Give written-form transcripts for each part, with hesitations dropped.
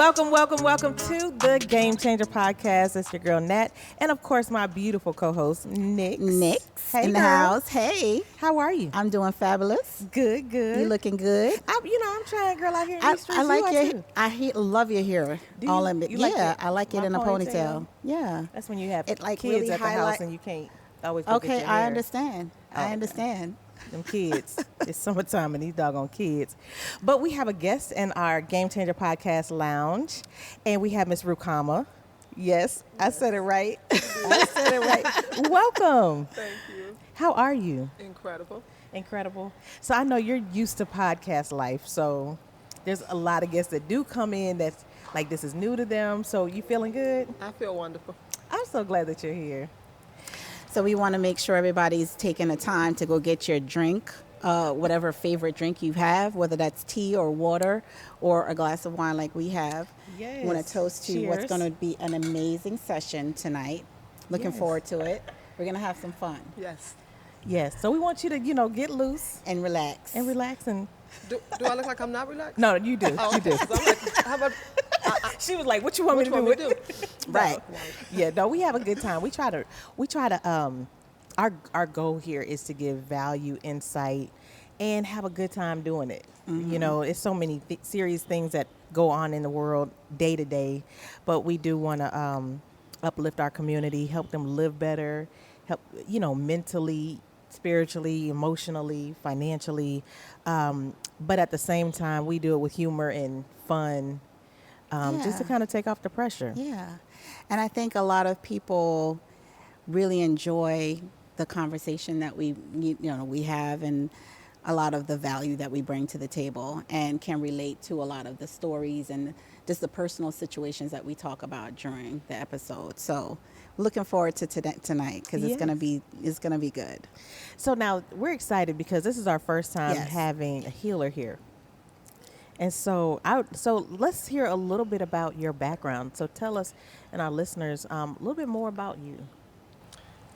Welcome to the GameChangher podcast. It's your girl Nat, and of course my beautiful co-host Nix. Nix Hey in the girl. house. Hey, How are you? I'm doing fabulous. Good. You looking good? I'm trying, girl, out here in these streets. I like you are your. too. Love your hair. Do All you? in it. You Yeah, like it? I like it My in a ponytail? ponytail. Yeah. That's when you have It like kids really at the house highlight. and you can't always look at Okay, your I hair. understand. Oh, I okay. understand. Them kids. It's summertime and these doggone kids. But we have a guest in our Game Changer podcast lounge, and we have Miss Rukama. Yes, I said it right. I said it right. Welcome. Thank you. How are you? Incredible. So I know you're used to podcast life, so there's a lot of guests that do come in that's like this is new to them. So you feeling good? I feel wonderful. I'm so glad that you're here. So we want to make sure everybody's taking the time to go get your drink, whatever favorite drink you have, whether that's tea or water or a glass of wine like we have. Yes. Want to toast to what's Cheers. going to be an amazing session tonight. Looking Yes. forward to it. We're going to have some fun Yes. Yes. So we want you to, get loose and relax. and relax and Do I look like I'm not relaxed? no, you do. Oh, You okay. do. 'Cause I'm like, how about She was like, "What you want what me you to want do?" me with to do? Right. Yeah, no, we have a good time. We try to our goal here is to give value, insight, and have a good time doing it. It's so many serious things that go on in the world day to day, but we do want to uplift our community, help them live better, help mentally, spiritually, emotionally, financially, but at the same time we do it with humor and fun, just to Yeah. kind of take off the pressure. Yeah. And I think a lot of people really enjoy the conversation that we have and a lot of the value that we bring to the table and can relate to a lot of the stories and just the personal situations that we talk about during the episode. So looking forward to tonight because Yes. it's gonna be good. So now we're excited because this is our first time Yes. having a healer here. And so let's hear a little bit about your background. So tell us and our listeners a little bit more about you.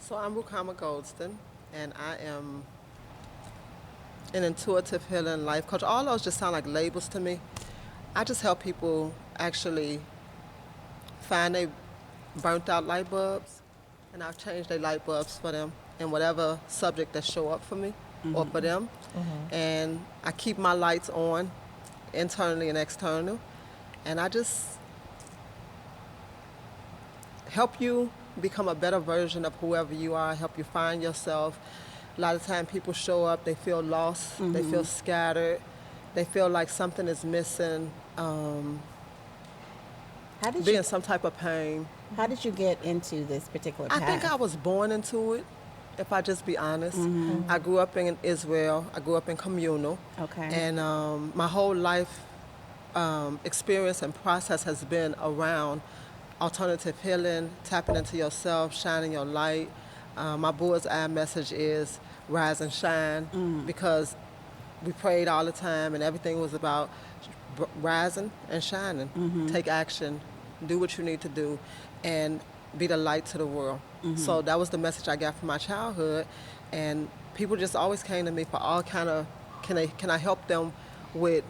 So I'm Rukama Goldston, and I am an intuitive healing life coach. All those just sound like labels to me. I just help people actually find their burnt out light bulbs, and I've changed their light bulbs for them in whatever subject that show up for me or for them. And I keep my lights on internally and external, and I just help you become a better version of whoever you are, help you find yourself. A lot of times people show up, they feel lost, they feel scattered, they feel like something is missing, How did be you in some type of pain. How did you get into this particular I path? think I was born into it, if I just be honest. I grew up in Israel, I grew up in communal. Okay. And my whole life experience and process has been around alternative healing, tapping into yourself, shining your light. My bullseye message is rise and shine because we prayed all the time and everything was about rising and shining. Take action, do what you need to do, and be the light to the world. So that was the message I got from my childhood, and people just always came to me for all kind of, can I help them with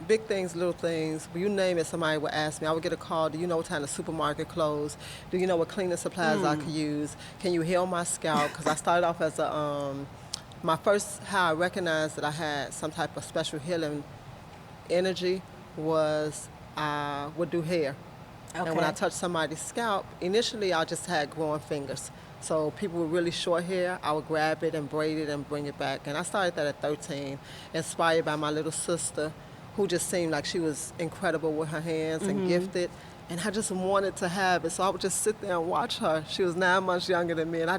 big things, little things, you name it, somebody would ask me. I would get a call, do you know what time the supermarket closed? Do you know what cleaning supplies I could use? Can you heal my scalp? Because I started off as how I recognized that I had some type of special healing energy was I would do hair. And when I Okay. touched somebody's scalp, initially I just had growing fingers. So people with really short hair, I would grab it and braid it and bring it back. And I started that at 13, inspired by my little sister, who just seemed like she was incredible with her hands and gifted. And I just wanted to have it. So I would just sit there and watch her. She was 9 months younger than me. And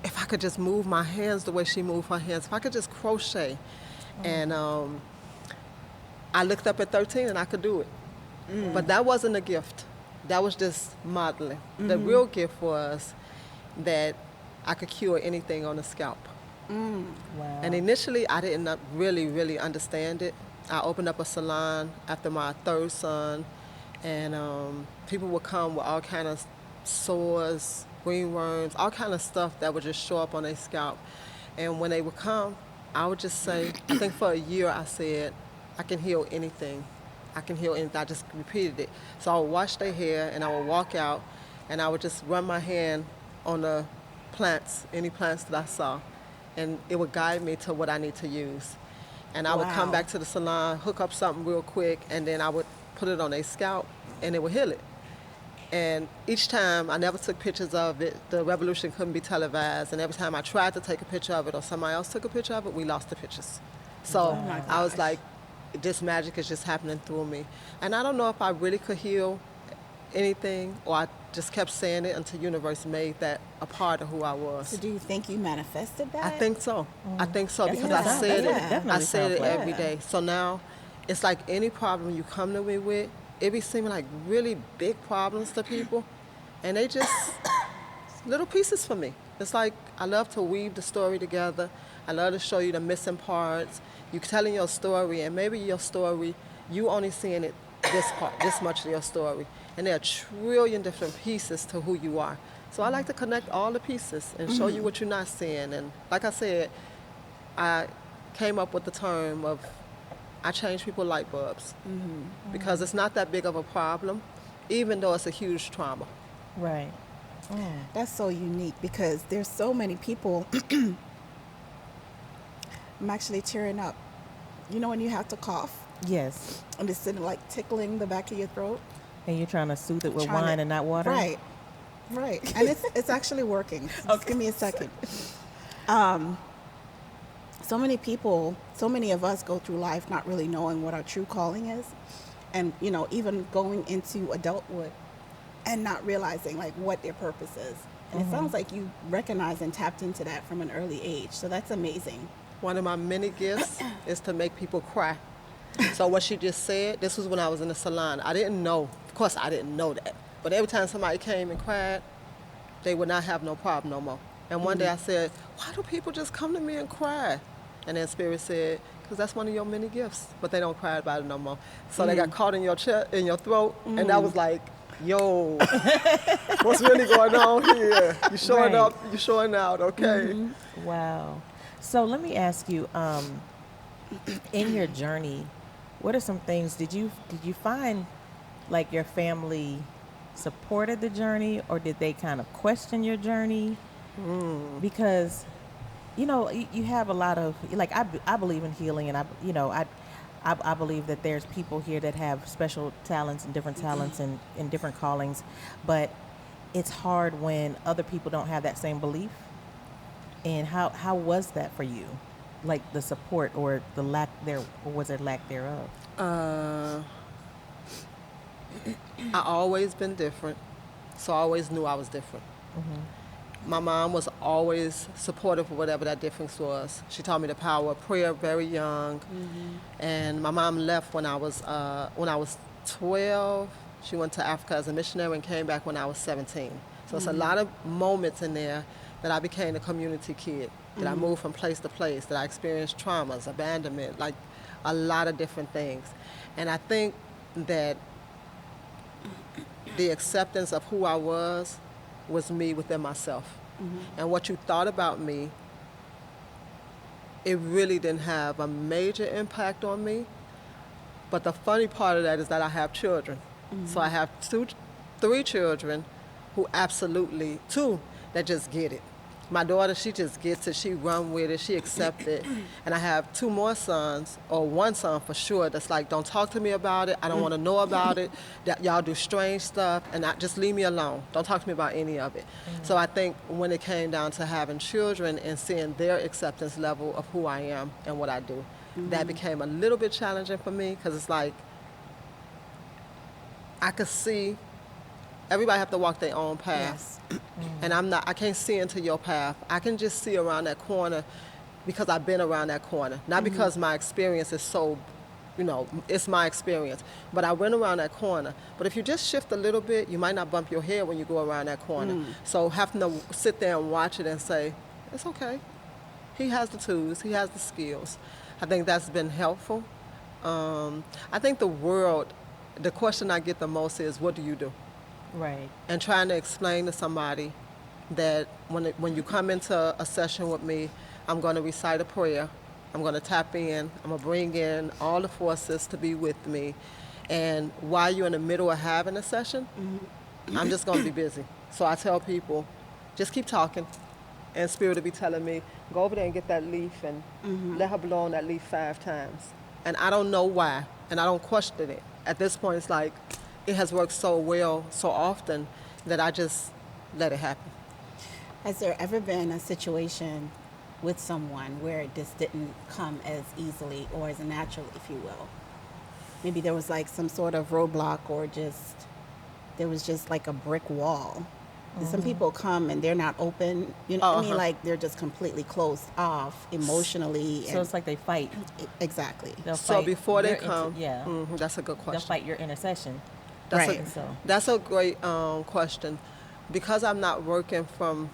if I could just move my hands the way she moved her hands, if I could just crochet. And I looked up at 13 and I could do it. But that wasn't a gift. That was just modeling. The real gift was that I could cure anything on the scalp. Wow. And initially, I didn't really understand it. I opened up a salon after my third son, and people would come with all kind of sores, greenworms, all kind of stuff that would just show up on their scalp. And when they would come, I would just say, I think for a year I said, I can heal anything. I can heal anything. I just repeated it. So I would wash their hair, and I would walk out, and I would just run my hand on the plants, any plants that I saw, and it would guide me to what I need to use. And I would come Wow. back to the salon, hook up something real quick, and then I would put it on their scalp, and it would heal it. And each time, I never took pictures of it. The revolution couldn't be televised. And every time I tried to take a picture of it or somebody else took a picture of it, we lost the pictures. So my I was gosh. like, this magic is just happening through me. And I don't know if I really could heal anything or I just kept saying it until universe made that a part of who I was. So do you think you manifested that? I think so. I think so That because sounds- I said that it. definitely I said sounds it like every it. day. So now, it's like any problem you come to me with, it be seeming like really big problems to people, and they just little pieces for me. It's like I love to weave the story together. I love to show you the missing parts. You telling your story, and maybe your story, you only seeing it this part, this much of your story, and there are a trillion different pieces to who you are. So I like to connect all the pieces and show you what you're not seeing. And like I said, I came up with the term of I change people light bulbs because it's not that big of a problem, even though it's a huge trauma. Right. That's so unique because there's so many people. I'm actually tearing up. You know when you have to cough Yes. and it's sitting like tickling the back of your throat? And you're trying to soothe it with Trying wine to- and not water? Right. Right. And it's actually working. So just give me a second. So many people, so many of us go through life not really knowing what our true calling is. And, you know, even going into adulthood and not realizing like what their purpose is. And it sounds like you recognized and tapped into that from an early age. So that's amazing. One of my many gifts is to make people cry. So what she just said, this was when I was in the salon. I didn't know, of course I didn't know that. But every time somebody came and cried, they would not have no problem no more. And one day I said, why do people just come to me and cry? And then Spirit said, because that's one of your many gifts. But they don't cry about it no more. So they got caught in your chest, in your throat, and that was like, yo, what's really going on here? You showing Right. up, you showing out, okay? Wow. So let me ask you, in your journey, what are some things did you find like your family supported the journey, or did they kind of question your journey? Because you know you have a lot of like I believe in healing, and I believe that there's people here that have special talents and different talents and different callings, but it's hard when other people don't have that same belief. And how was that for you? Like the support or the lack there, or was there lack thereof? I always been different, so I always knew I was different. My mom was always supportive of whatever that difference was. She taught me the power of prayer very young, and my mom left when I was 12. She went to Africa as a missionary and came back when I was 17. So it's a lot of moments in there that I became a community kid, that I moved from place to place, that I experienced traumas, abandonment, like a lot of different things. And I think that the acceptance of who I was me within myself. And what you thought about me, it really didn't have a major impact on me. But the funny part of that is that I have children. So I have three children who absolutely, two that just get it. My daughter, she just gets it. She run with it. She accepts it. And I have two more sons, or one son for sure, that's like, don't talk to me about it. I don't want to know about it. That y'all do strange stuff, and just leave me alone. Don't talk to me about any of it. So I think when it came down to having children and seeing their acceptance level of who I am and what I do, that became a little bit challenging for me, because it's like I could see everybody have to walk their own path. And I can't see into your path. I can just see around that corner because I've been around that corner. Not because my experience is so, it's my experience. But I went around that corner. But if you just shift a little bit, you might not bump your head when you go around that corner. So having to sit there and watch it and say, it's okay. He has the tools. He has the skills. I think that's been helpful. I think the question I get the most is, what do you do? Right. And trying to explain to somebody that when you come into a session with me, I'm going to recite a prayer. I'm going to tap in. I'm going to bring in all the forces to be with me. And while you're in the middle of having a session, I'm just going to be busy. So I tell people, just keep talking. And Spirit will be telling me, go over there and get that leaf and let her blow on that leaf 5 times. And I don't know why, and I don't question it. At this point, it's like it has worked so well, so often, that I just let it happen. Has there ever been a situation with someone where it just didn't come as easily or as natural, if you will? Maybe there was like some sort of roadblock, or just there was just like a brick wall. Some people come and they're not open, you know what I mean? Like they're just completely closed off emotionally. So it's like they fight. Exactly. They'll So fight before they your come, yeah, that's a good they'll question. fight your intercession. That's Right. That's a great question. Because I'm not working from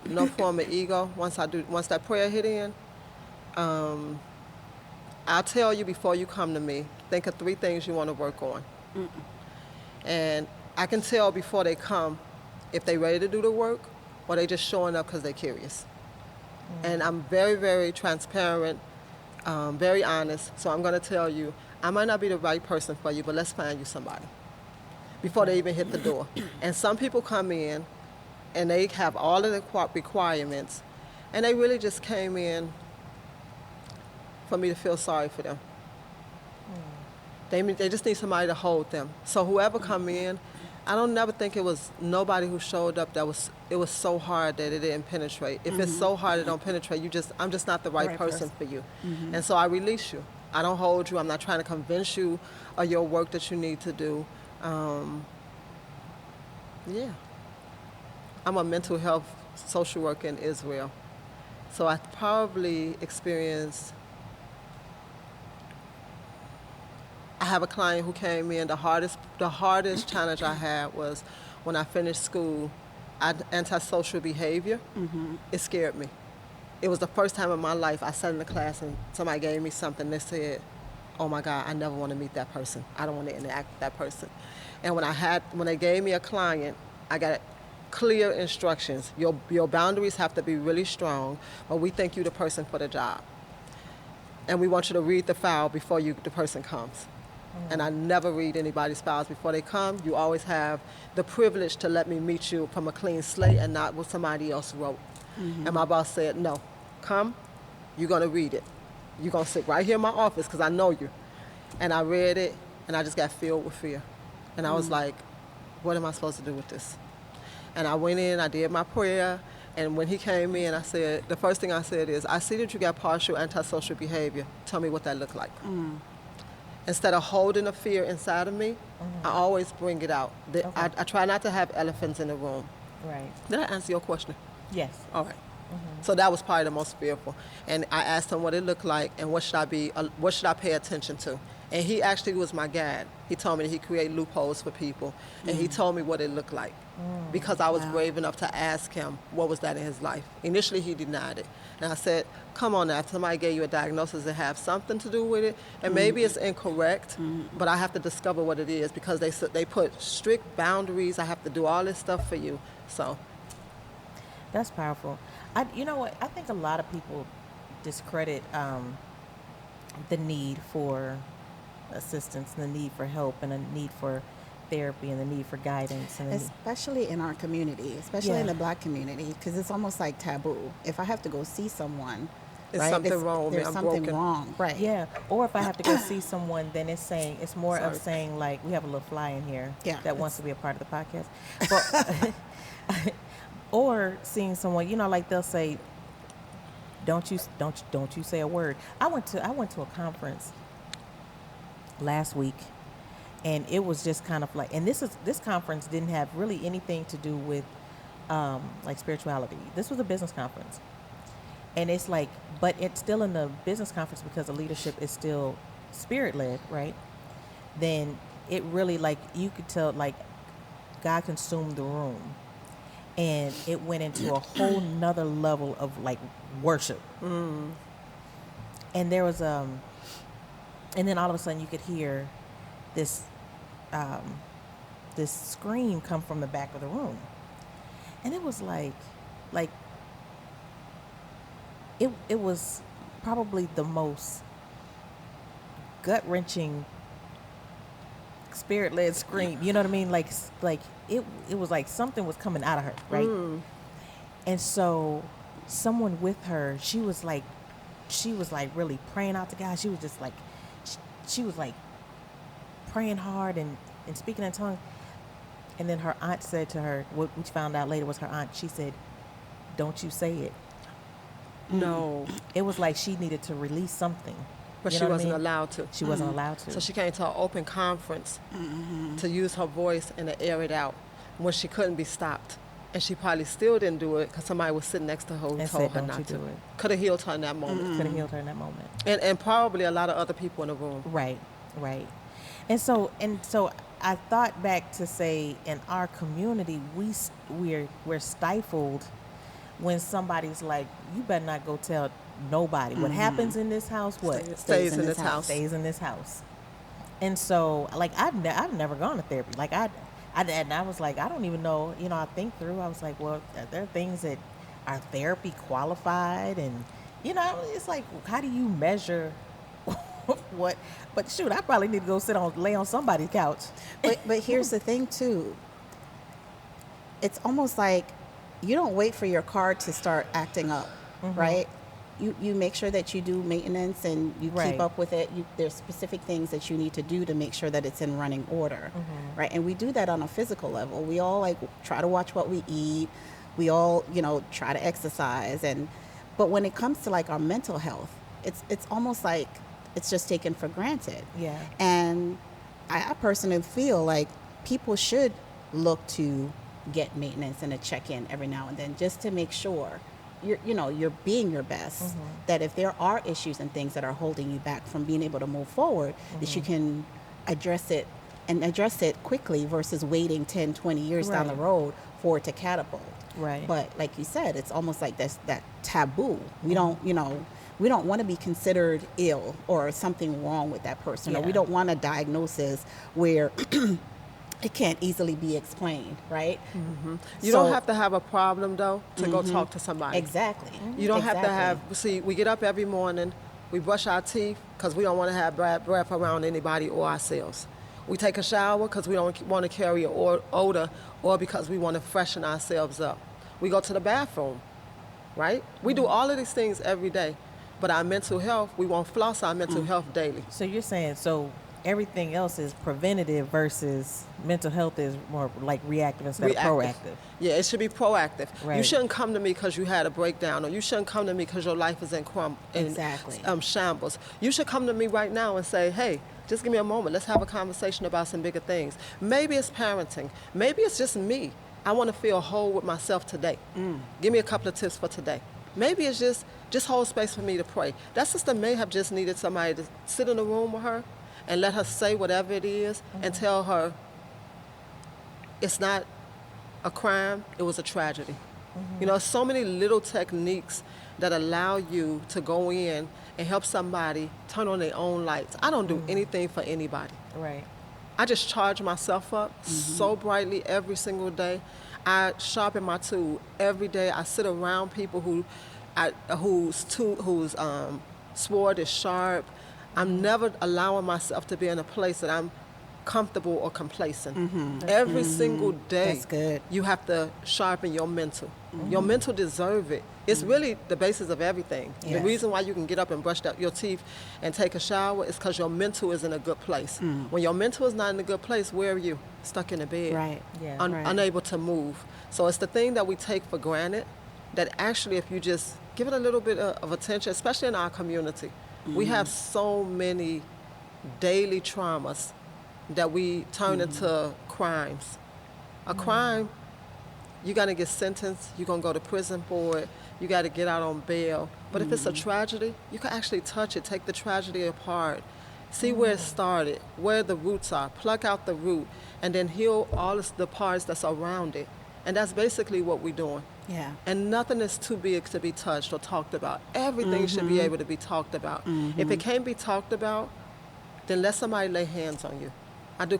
no form of ego. Once that prayer hit in, I'll tell you before you come to me. Think of 3 things you want to work on, and I can tell before they come if they ready to do the work or they just showing up because they're curious. And I'm very, very transparent, very honest. So I'm going to tell you, I might not be the right person for you, but let's find you somebody before they even hit the door. And some people come in and they have all of the requirements, and they really just came in for me to feel sorry for them. They just need somebody to hold them. So whoever come in, I don't never think it was nobody who showed up it was so hard that it didn't penetrate. If it's so hard it don't penetrate, I'm just not the right person for you. And so I release you. I don't hold you. I'm not trying to convince you of your work that you need to do. Yeah. I'm a mental health social worker in Israel. So I probably experienced, I have a client who came in, the hardest challenge I had was when I finished school, antisocial behavior. It scared me. It was the first time in my life I sat in the class and somebody gave me something that said, oh my God, I never want to meet that person. I don't want to interact with that person. And when they gave me a client, I got clear instructions. Your boundaries have to be really strong, but we think you're the person for the job. And we want you to read the file before the person comes. And I never read anybody's files before they come. You always have the privilege to let me meet you from a clean slate and not what somebody else wrote. And my boss said, no, come, you're going to read it. You're going to sit right here in my office because I know you. And I read it, and I just got filled with fear. And I was like, what am I supposed to do with this? And I went in, I did my prayer, and when he came in, the first thing I said is, I see that you got partial antisocial behavior. Tell me what that looked like. Instead of holding a fear inside of me, I always bring it out. I try not to have elephants in the room. Right. Did I answer your question? Yes. All right. So that was probably the most fearful. And I asked him what it looked like and what should I pay attention to. And he actually was my guide. He told me that he created loopholes for people. And he told me what it looked like. Because I was brave enough to ask him what was that in his life. Initially, he denied it. And I said, come on now, if somebody gave you a diagnosis that have something to do with it, and maybe it's incorrect, but I have to discover what it is because they put strict boundaries. I have to do all this stuff for you. So That's powerful. You know what? I think a lot of people discredit the need for assistance, and the need for help, and the need for therapy, and the need for guidance, and Especially in our community, especially in the Black community, because it's almost like taboo. If I have to go see someone, there's something wrong with me. There's I'm something broken. wrong, right? yeah. Or if I have to go see someone, then it's more of Sorry. saying like, we have a little fly in here Yeah, that wants to be a part of the podcast, but, or seeing someone, like they'll say, don't you say a word. I went to a conference last week, and it was just kind of like, and this conference didn't have really anything to do with like spirituality. This was a business conference, and it's like, but it's still in the business conference because the leadership is still spirit led, right? Then it really, like, you could tell, like, God consumed the room, and it went into a whole nother level of like worship. And there was and then all of a sudden you could hear this this scream come from the back of the room, and it was like it was probably the most gut-wrenching spirit led scream. You know what I mean? Like it was like something was coming out of her, right? And so someone with her, she was like really praying out to God. She was just like she was like praying hard and speaking in tongues. And then her aunt said to her, what we found out later was her aunt, she said, "Don't you say it." No. It was like she needed to release something. But You she know what I wasn't mean? allowed to. She wasn't allowed to. So she came to an open conference to use her voice and to air it out when she couldn't be stopped. And she probably still didn't do it because somebody was sitting next to her who And told said, her "Don't not you to. do it." Could have healed her in that moment. Could have healed her in that moment. And probably a lot of other people in the room. Right, right. And so I thought back to say in our community we're stifled when somebody's like, "You better not go tell nobody what happens in this house." What Stays in this house. stays in this house. And so, like, I've never gone to therapy. Like, and I was like, I don't even know. You know, I think through. I was like, well, there are things that are therapy qualified, and you know, it's like, how do you measure what? But shoot, I probably need to go lay on somebody's couch. But here's the thing too. It's almost like you don't wait for your car to start acting up, right? You make sure that you do maintenance and you Right. keep up with it. There's specific things that you need to do to make sure that it's in running order, right? And we do that on a physical level. We all like try to watch what we eat. We all, try to exercise, but when it comes to like our mental health, it's almost like it's just taken for granted. Yeah. And I personally feel like people should look to get maintenance and a check-in every now and then just to make sure you're being your best, that if there are issues and things that are holding you back from being able to move forward, that you can address it quickly versus waiting 10, 20 years down the Right. road for it to catapult. Right. But like you said, it's almost like that's that taboo. We don't want to be considered ill or something wrong with that person, or we Yeah. don't want a diagnosis where it can't easily be explained, right? You don't have to have a problem, though, to go talk to somebody. Exactly. You don't have to Exactly. see, we get up every morning, we brush our teeth because we don't want to have bad breath around anybody or ourselves. We take a shower because we don't want to carry an odor or because we want to freshen ourselves up. We go to the bathroom, right? We do all of these things every day. But our mental health, we won't floss our mental health daily. So you're saying everything else is preventative versus mental health is more like reactive instead of proactive. Yeah, it should be proactive. You Right. shouldn't come to me because you had a breakdown, or you shouldn't come to me because your life is in Exactly. shambles. You should come to me right now and say, "Hey, just give me a moment. Let's have a conversation about some bigger things." Maybe it's parenting. Maybe it's just me. I want to feel whole with myself today. Give me a couple of tips for today. Maybe it's just hold space for me to pray. That sister may have just needed somebody to sit in a room with her and let her say whatever it is and tell her it's not a crime, it was a tragedy. So many little techniques that allow you to go in and help somebody turn on their own lights. I don't do anything for anybody. Right. I just charge myself up so brightly every single day. I sharpen my tool every day. I sit around people whose sword is sharp. I'm never allowing myself to be in a place that I'm comfortable or complacent. Every single day, That's good. you have to sharpen your mental. Your mental deserve it. It's really the basis of everything. The Yes. reason why you can get up and brush your teeth and take a shower is because your mental is in a good place. When your mental is not in a good place, where are you? Stuck in a bed. Right. Yeah. Right. Unable to move. So it's the thing that we take for granted that actually if you just give it a little bit of attention, especially in our community, we have so many daily traumas that we turn into crimes. A crime, you're going to get sentenced, you're going to go to prison for it, you got to get out on bail. But if it's a tragedy, you can actually touch it, take the tragedy apart, see where it started, where the roots are, pluck out the root, and then heal all of the parts that's around it. And that's basically what we're doing. Yeah. And nothing is too big to be touched or talked about. Everything should be able to be talked about. If it can't be talked about, then let somebody lay hands on you. I do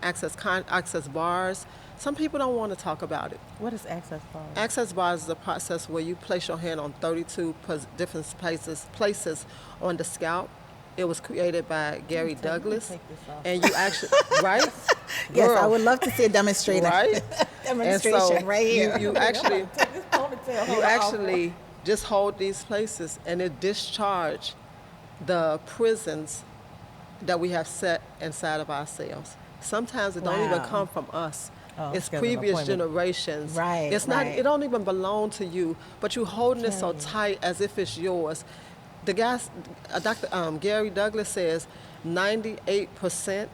access bars. Some people don't want to talk about it. What is access bar? Access bars is a process where you place your hand on 32 different places on the scalp, It was created by Gary Let me Douglas, take this off. and you actually right. Yes, I Girl, would love to see a demonstration. right? Demonstration and so right here. You actually Take this ponytail. you actually just hold these places, and it discharge the prisons that we have set inside of ourselves. Sometimes it don't even Wow. come from us. Oh, It's because of previous appointment. generations. Right, It's not. right. It don't even belong to you, but you holding it so Okay. tight as if it's yours. The guy, Dr. Gary Douglas says, 98%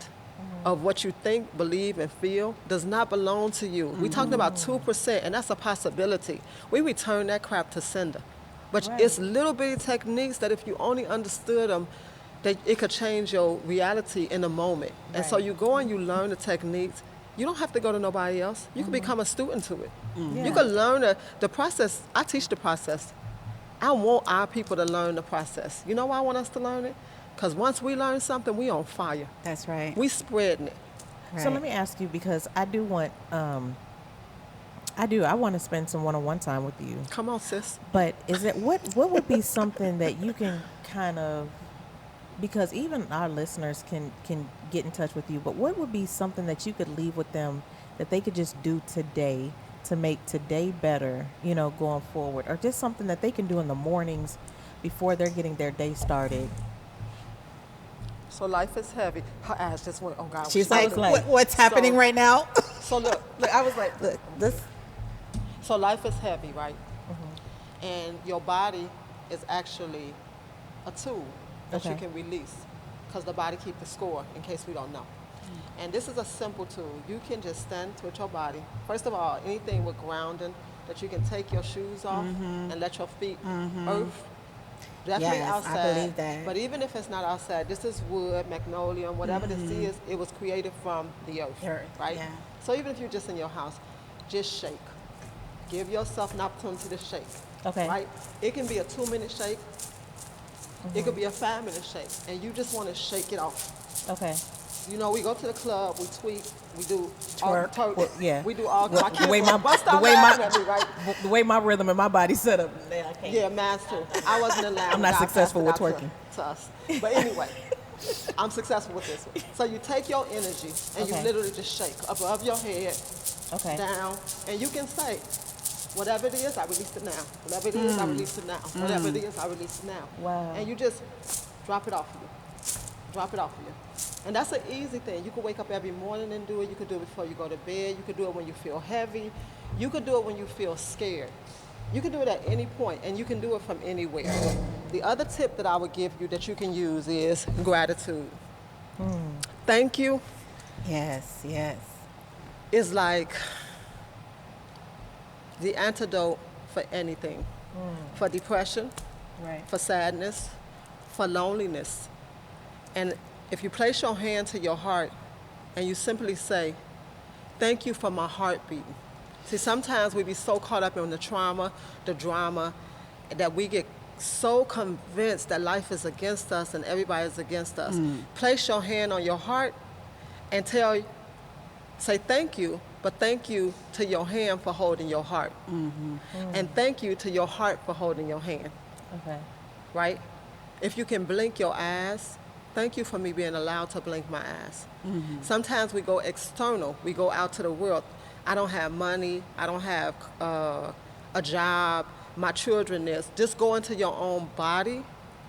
of what you think, believe, and feel does not belong to you. We're talking about 2%, and that's a possibility. We return that crap to sender. But Right. it's little bitty techniques that if you only understood them, that it could change your reality in a moment. And so Right. you go and you learn the techniques. You don't have to go to nobody else. You can become a student to it. Yeah. You can learn the process. I teach the process. I want our people to learn the process. You know why I want us to learn it? Because once we learn something, we on fire. That's right. We spreading it. So Right. let me ask you, because I do want, I want to spend some one-on-one time with you. Come on, sis. But is it what would be something that you can kind of, because even our listeners can get in touch with you, but what would be something that you could leave with them that they could just do today to make today better, you know, going forward, or just something that they can do in the mornings before they're getting their day started? So life is heavy. Her eyes just went, oh God. She's I like, was like- what's happening So- right now? So look, Look, I was like, Look, this. so life is heavy, right? And your body is actually a tool that you Okay. can release, because the body keeps the score in case we don't know. And this is a simple tool. You can just stand with your body. First of all, anything with grounding, that you can take your shoes off and let your feet earth. Definitely Yes, I outside. believe that. But even if it's not outside, this is wood, magnolia, whatever this is, it was created from the earth. Earth, right? yeah. So even if you're just in your house, just shake. Give yourself an opportunity to shake. Okay. Right? It can be a 2-minute shake. It could be a 5-minute shake. And you just want to shake it off. okay. You know, we go to the club, we tweak, we do Twerk. all Well, yeah. We do all Well, my the kids way will my bust the out way laughing my at me, right? the way my rhythm and my body set up, man, I can't. Yeah, mine too. I wasn't allowed. I'm not God successful passed it with out twerking. to us. But anyway, I'm successful with this one. So you take your energy and Okay. you literally just shake above your head, Okay. down, and you can say, whatever it is, I release it now. Whatever it is, I release it now. Whatever it is, I release it now. Wow. And you just drop it off of you. Drop it off of you. And that's an easy thing. You can wake up every morning and do it. You could do it before you go to bed. You could do it when you feel heavy. You could do it when you feel scared. You can do it at any point, and you can do it from anywhere. The other tip that I would give you that you can use is gratitude. Thank you Yes, yes. is like the antidote for anything. For depression, Right. for sadness, for loneliness. And if you place your hand to your heart and you simply say, thank you for my heart beating. See, sometimes we be so caught up in the trauma, the drama, that we get so convinced that life is against us and everybody is against us. Place your hand on your heart and say thank you, but thank you to your hand for holding your heart. And thank you to your heart for holding your hand, Okay. right? If you can blink your eyes, thank you for me being allowed to blink my eyes. Sometimes we go external, we go out to the world. I don't have money, I don't have a job, my children this. Just go into your own body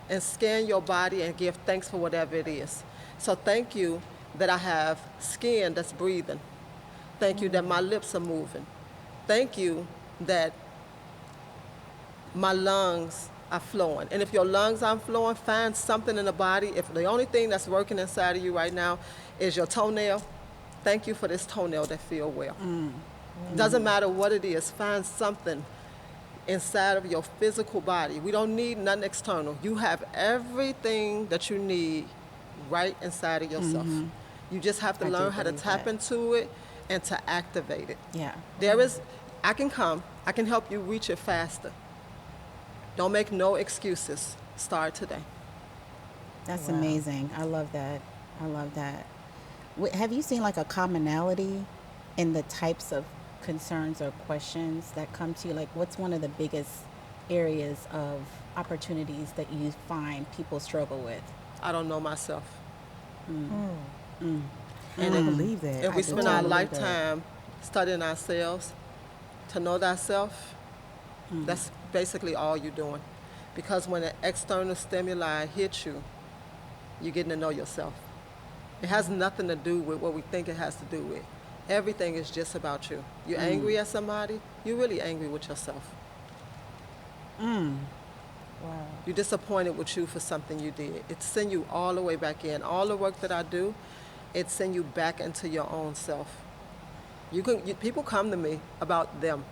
and scan your body and give thanks for whatever it is. So thank you that I have skin that's breathing. Thank you that my lips are moving. Thank you that my lungs are flowing. And if your lungs aren't flowing, find something in the body. If the only thing that's working inside of you right now is your toenail, thank you for this toenail that feel well. Doesn't matter what it is, find something inside of your physical body. We don't need nothing external. You have everything that you need right inside of yourself. You just have to I do learn how to believe tap that. into it and to activate it. Yeah. I can help you reach it faster. Don't make no excuses. Start today. That's Wow. amazing. I love that. I love that. Have you seen like a commonality in the types of concerns or questions that come to you? Like, what's one of the biggest areas of opportunities that you find people struggle with? I don't know myself. And I believe that. If we I do spend our totally believe that. lifetime studying ourselves to know thyself, that's basically all you're doing. Because when an external stimuli hits you, you're getting to know yourself. It has nothing to do with what we think it has to do with. Everything is just about you. You're angry at somebody, you're really angry with yourself. Wow. You're disappointed with you for something you did. It sends you all the way back in. All the work that I do, it sends you back into your own self. People come to me about them.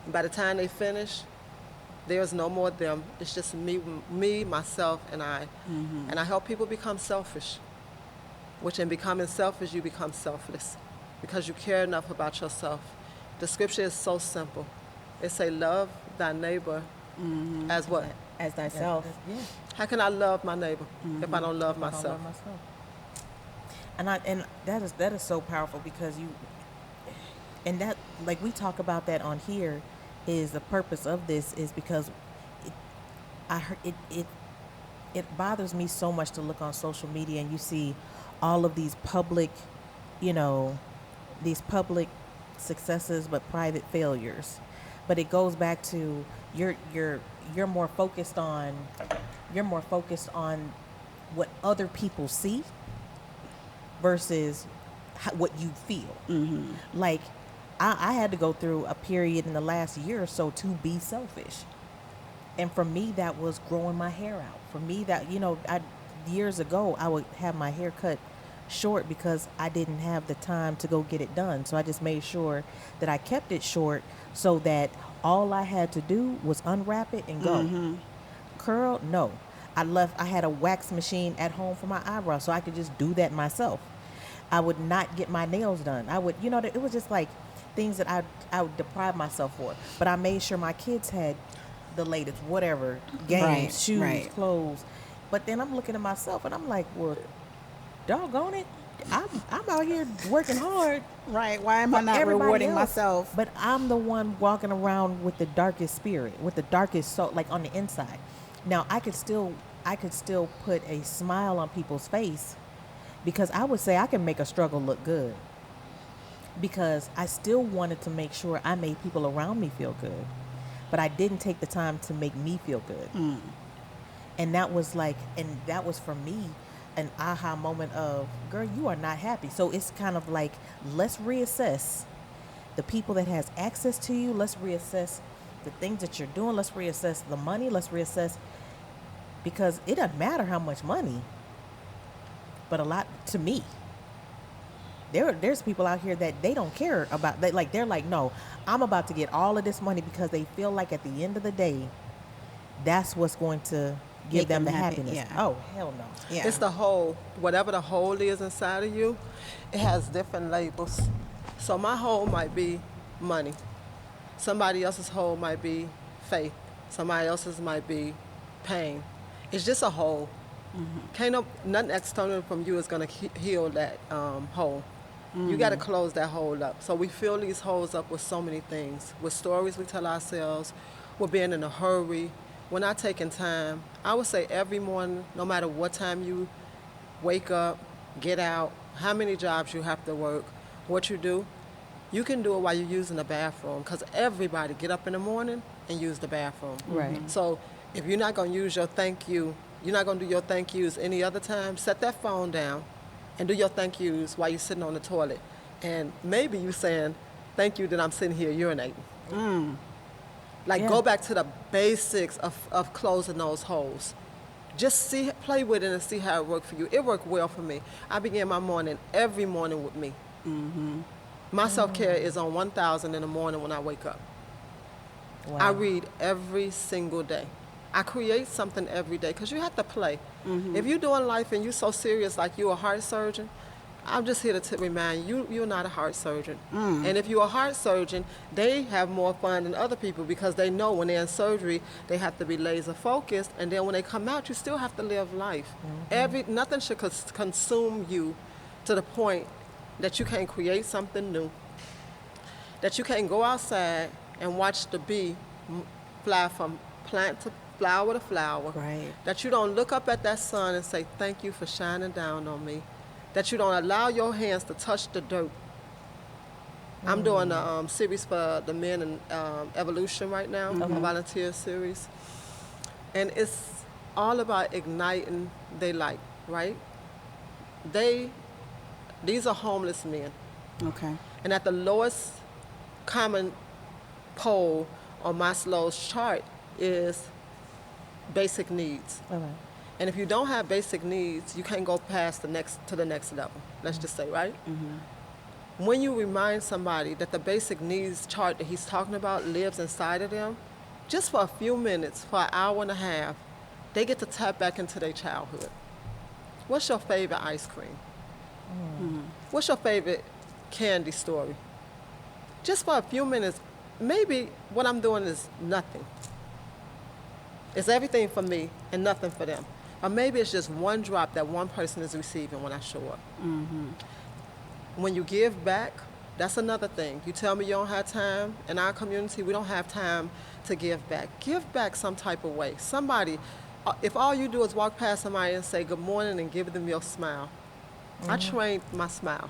By the time they finish, there's no more them. It's just me, myself, and I. And I help people become selfish, which in becoming selfish, you become selfless because you care enough about yourself. The scripture is so simple. It say, love thy neighbor as what? As thyself. Yeah. How can I love my neighbor if I don't love I don't myself? love myself. And that is so powerful because and that, like we talk about that on here, is the purpose of this is because it bothers me so much to look on social media and you see all of these public, these public successes but private failures. But it goes back to you're more focused on what other people see versus what you feel. Like I had to go through a period in the last year or so to be selfish. And for me, that was growing my hair out. For me, that, years ago, I would have my hair cut short because I didn't have the time to go get it done. So I just made sure that I kept it short so that all I had to do was unwrap it and go. Curl, no. I had a wax machine at home for my eyebrows, so I could just do that myself. I would not get my nails done. I would, it was just like things that I would deprive myself for. But I made sure my kids had the latest, whatever, games, Right, shoes, right. clothes. But then I'm looking at myself and I'm like, well, doggone it. I'm out here working hard. Right. Why am I for not everybody rewarding else. myself? But I'm the one walking around with the darkest spirit, with the darkest soul, like on the inside. Now I could still put a smile on people's face because I would say I can make a struggle look good. Because I still wanted to make sure I made people around me feel good. But I didn't take the time to make me feel good. And that was for me an aha moment of, girl, you are not happy. So it's kind of like, let's reassess the people that has access to you. Let's reassess the things that you're doing. Let's reassess the money. Let's reassess, because it doesn't matter how much money, but a lot to me. There's people out here that they don't care about. They're like, no, I'm about to get all of this money because they feel like at the end of the day, that's what's going to give Make them the them happy, happiness. yeah. Oh, hell no. Yeah. It's the whole, whatever the whole is inside of you, it has different labels. So my whole might be money. Somebody else's whole might be faith. Somebody else's might be pain. It's just a whole. Nothing external from you is going to heal that hole. You got to close that hole up. So we fill these holes up with so many things, with stories we tell ourselves, with being in a hurry. We're not taking time. I would say every morning, no matter what time you wake up, get out, how many jobs you have to work, what you do, you can do it while you're using the bathroom, because everybody get up in the morning and use the bathroom. Right. So if you're not going to use your thank you, you're not going to do your thank yous any other time, set that phone down and do your thank yous while you're sitting on the toilet. And maybe you saying, thank you that I'm sitting here urinating. Yeah. Go back to the basics of closing those holes. Just play with it and see how it worked for you. It worked well for me. I begin my morning every morning with me. My self-care is on 1,000 in the morning when I wake up. Wow. I read every single day. I create something every day because you have to play. If you're doing life and you're so serious like you're a heart surgeon, I'm just here to remind you, you're not a heart surgeon. And if you're a heart surgeon, they have more fun than other people because they know when they're in surgery, they have to be laser focused. And then when they come out, you still have to live life. Nothing should consume you to the point that you can't create something new, that you can't go outside and watch the bee fly from plant to flower to flower. Right. That you don't look up at that sun and say, thank you for shining down on me. That you don't allow your hands to touch the dirt. I'm doing a series for the men in evolution right now, a volunteer series. And it's all about igniting their light, right? These are homeless men. Okay. And at the lowest common pole on Maslow's chart is basic needs. Okay. And if you don't have basic needs, you can't go past the next level. Let's just say, right? When you remind somebody that the basic needs chart that he's talking about lives inside of them, just for a few minutes, for an hour and a half, they get to tap back into their childhood. What's your favorite ice cream? What's your favorite candy story? Just for a few minutes, maybe what I'm doing is nothing. It's everything for me and nothing for them. Or maybe it's just one drop that one person is receiving when I show up. When you give back, that's another thing. You tell me you don't have time. In our community, we don't have time to give back. Give back some type of way. Somebody, if all you do is walk past somebody and say good morning and give them your smile. I trained my smile.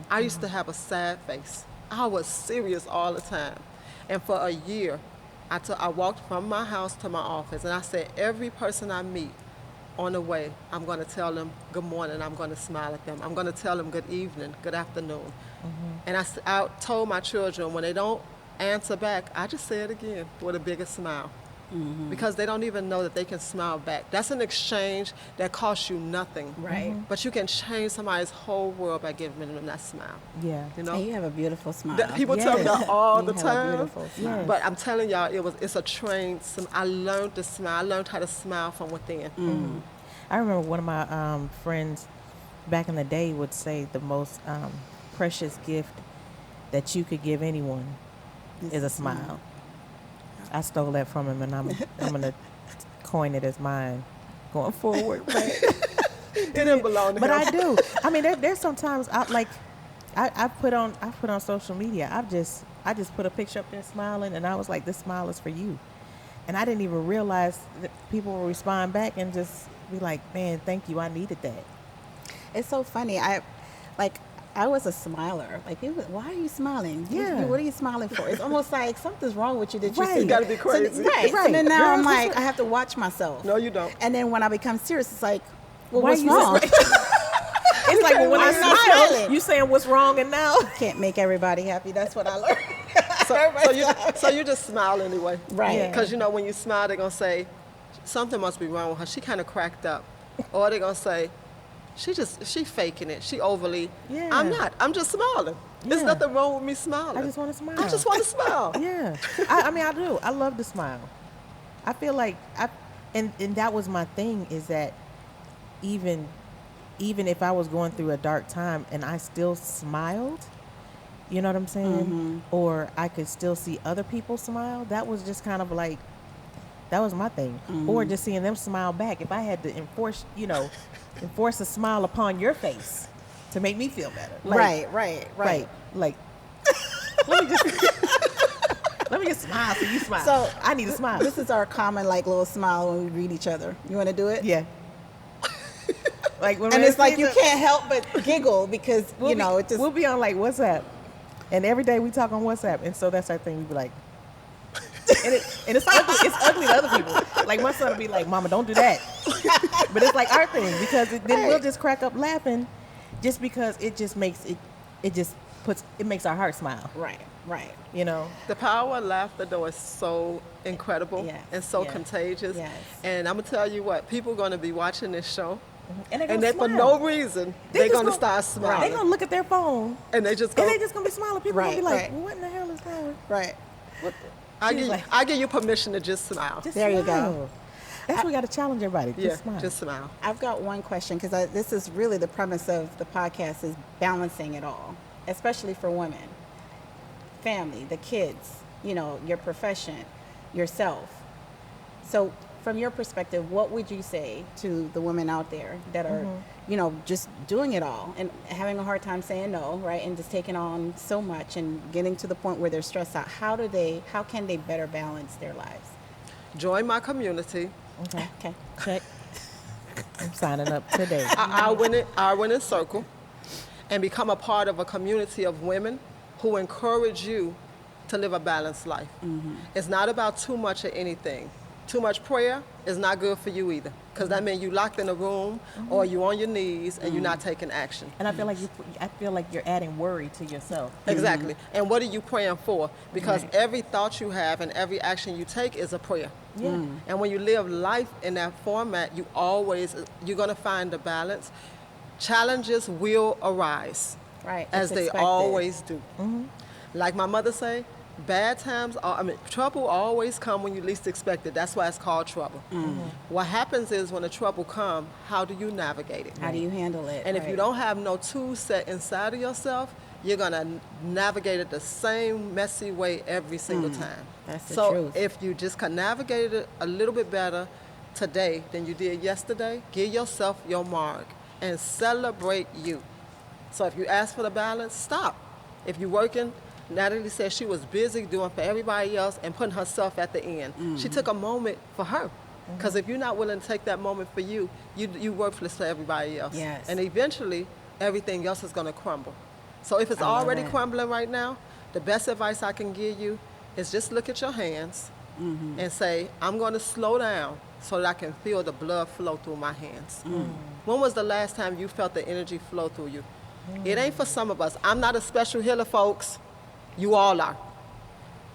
I used to have a sad face. I was serious all the time. And for a year, I walked from my house to my office, and I said, every person I meet on the way, I'm going to tell them good morning. I'm going to smile at them. I'm going to tell them good evening, good afternoon. And I told my children, when they don't answer back, I just say it again with a bigger smile. Because they don't even know that they can smile back. That's an exchange that costs you nothing. Right. But you can change somebody's whole world by giving them that smile. Yeah. You know? And you have a beautiful smile. People tell me that all You the have a time. beautiful smile. Yes. But I'm telling y'all, it's a trained. I learned to smile. I learned how to smile from within. I remember one of my friends back in the day would say the most precious gift that you could give anyone is a smile. I stole that from him, and I'm gonna coin it as mine going forward. But It didn't belong to but him. I do. I mean, there's sometimes I put on social media. I just put a picture up there smiling, and I was like, this smile is for you. And I didn't even realize that people will respond back and just be like, man, thank you. I needed that. It's so funny. I was a smiler. Like, people, why are you smiling? Yeah. What are you smiling for? It's almost like something's wrong with you that you Right. see. You gotta be crazy. So, right. Right. So then now Girls, I'm that's like, what- I have to watch myself. No, you don't. And then when I become serious, it's like, well, Why what's you wrong? It's like, well, when I I'm not smile, smiling. you saying what's wrong, and now Can't make everybody happy. That's what I learned. So you just smile anyway. Right. Yeah. Because, when you smile, they're going to say, something must be wrong with her. She kind of cracked up. Or they're going to say, she faking it. She overly. Yeah. I'm not. I'm just smiling. There's Yeah. nothing wrong with me smiling. I just want to smile. I just want to smile. Yeah, I mean, I do. I love to smile. I feel like and that was my thing, is that even if I was going through a dark time and I still smiled, you know what I'm saying? Or I could still see other people smile. That was just kind of like, that was my thing. Or just seeing them smile back. If I had to enforce a smile upon your face to make me feel better. Like, right. Like, let me just smile so you smile. So I need a smile. This is our common little smile when we greet each other. You want to do it? Yeah. Like when And we're it's like in you season, can't help but giggle because it just we'll be on like WhatsApp, and every day we talk on WhatsApp, and so that's our thing. We be like, and it's ugly. It's ugly to other people. Like my son will be like, "Mama, don't do that," but it's like our thing, because then we'll just crack up laughing, just because it just makes it makes our heart smile. right. You know. The power of laughter, though, is so incredible Yes. and so Yes. contagious. Yes. And I'm going to tell you what, people are going to be watching this show, And and they, for smile. no reason, They they're just going to gonna- start smiling. They're gonna look at their phone, And they just go, and they just gonna be smiling. People gonna be Right, like, right. well, "What in the hell is wrong with?" Right. I give you permission to just smile. Just There you go. smile. That's what we got to challenge everybody. Yeah, Just smile. just smile. I've got one question because this is really the premise of the podcast, is balancing it all, especially for women. Family, the kids, your profession, yourself. So from your perspective, what would you say to the women out there that are, just doing it all and having a hard time saying no, right? And just taking on so much and getting to the point where they're stressed out. How can they better balance their lives? join my community, Okay. Okay. Check. I'm signing up today. our winning circle, and become a part of a community of women who encourage you to live a balanced life. It's not about too much of anything. Too much prayer is not good for you either, because that means you locked in a room or you on your knees and you're not taking action. And I feel like you're adding worry to yourself. Exactly. And what are you praying for? Because every thought you have and every action you take is a prayer. Yeah. And when you live life in that format, you're going to find the balance. Challenges will arise, Right. as It's they expected. always do. Like my mother say, trouble always come when you least expect it. That's why it's called trouble. What happens is when the trouble come, how do you navigate it? How do you handle it? And if you Right. don't have no tools set inside of yourself, you're gonna navigate it the same messy way every single time. That's the so truth. if you just can navigate it a little bit better today than you did yesterday, give yourself your mark and celebrate you. So if you ask for the balance, stop. If you're working, Natalie said she was busy doing for everybody else and putting herself at the end. She took a moment for her. Because if you're not willing to take that moment for you, you worthless for everybody else. Yes. And eventually, everything else is going to crumble. So if it's I love already that. crumbling right now, the best advice I can give you is just look at your hands and say, I'm going to slow down so that I can feel the blood flow through my hands. When was the last time you felt the energy flow through you? It ain't for some of us. I'm not a special healer, folks. You all are.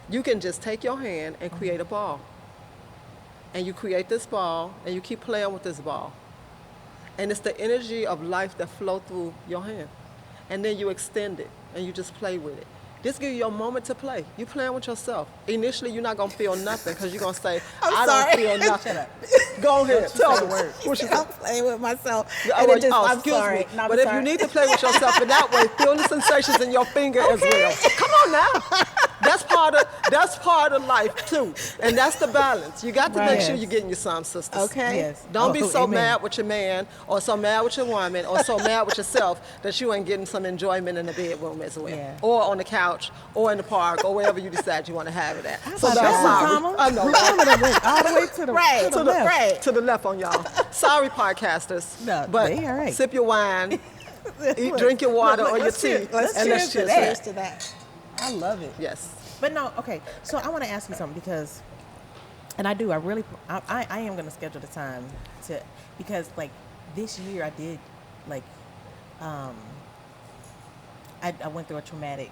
You can just take your hand and create a ball. And you create this ball, and you keep playing with this ball. And it's the energy of life that flow through your hand. And then you extend it, and you just play with it. This gives you a moment to play. You playing with yourself. Initially, you're not going to feel nothing, because you're going to say, I don't feel nothing. Go ahead, tell me. What you I'm playing with myself. Oh, And it just, I'm excuse sorry. me. No, I'm But if sorry. you need to play with yourself in that way, feel the sensations in your finger as well. Come on now. That's part of life too. And that's the balance. You got to make Right. sure you're getting your some sisters. Okay. Yes. Don't be Oh, so amen. mad with your man or so mad with your woman or so mad with yourself that you ain't getting some enjoyment in the bedroom as well. Yeah. Or on the couch or in the park or wherever you decide you want to have it at. So about that's that, sorry. Mama? I know. Remember to went all the way to the, Right. to the left. Right. To the left on y'all. Sorry, podcasters. No, but they all right. sip your wine, drink your water or your let's tea, cheers- let's and let's cheers to cheers. that. Cheers to that. I love it. Yes. But no, okay. So I want to ask you something because, and I do. I am going to schedule the time because like this year I did like, I went through a traumatic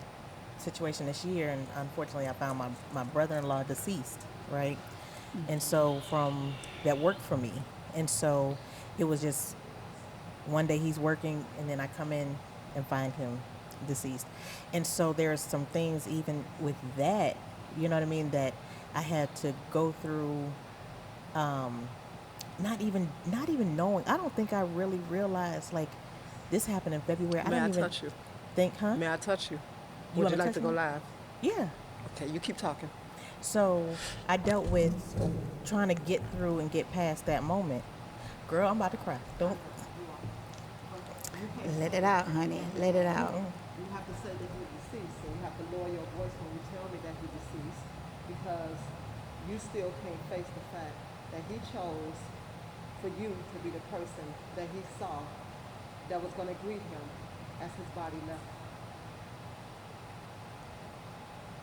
situation this year, and unfortunately I found my brother-in-law deceased, right? And so that worked for me, and so it was just one day he's working, and then I come in and find him deceased. And so there's some things even with that, you know what I mean, that I had to go through, not even knowing. I don't think I really realized like this happened in February. May I didn't even touch you? think, huh? May I touch you? You Would wanna you like touch to go me? live? Yeah. Okay, you keep talking. So I dealt with trying to get through and get past that moment. Girl, I'm about to cry. Don't. Let it out, honey. Let it out. You have to say that you're deceased, so you have to lower your voice when you tell me that you're deceased, because you still can't face the fact that he chose for you to be the person that he saw that was going to greet him as his body left.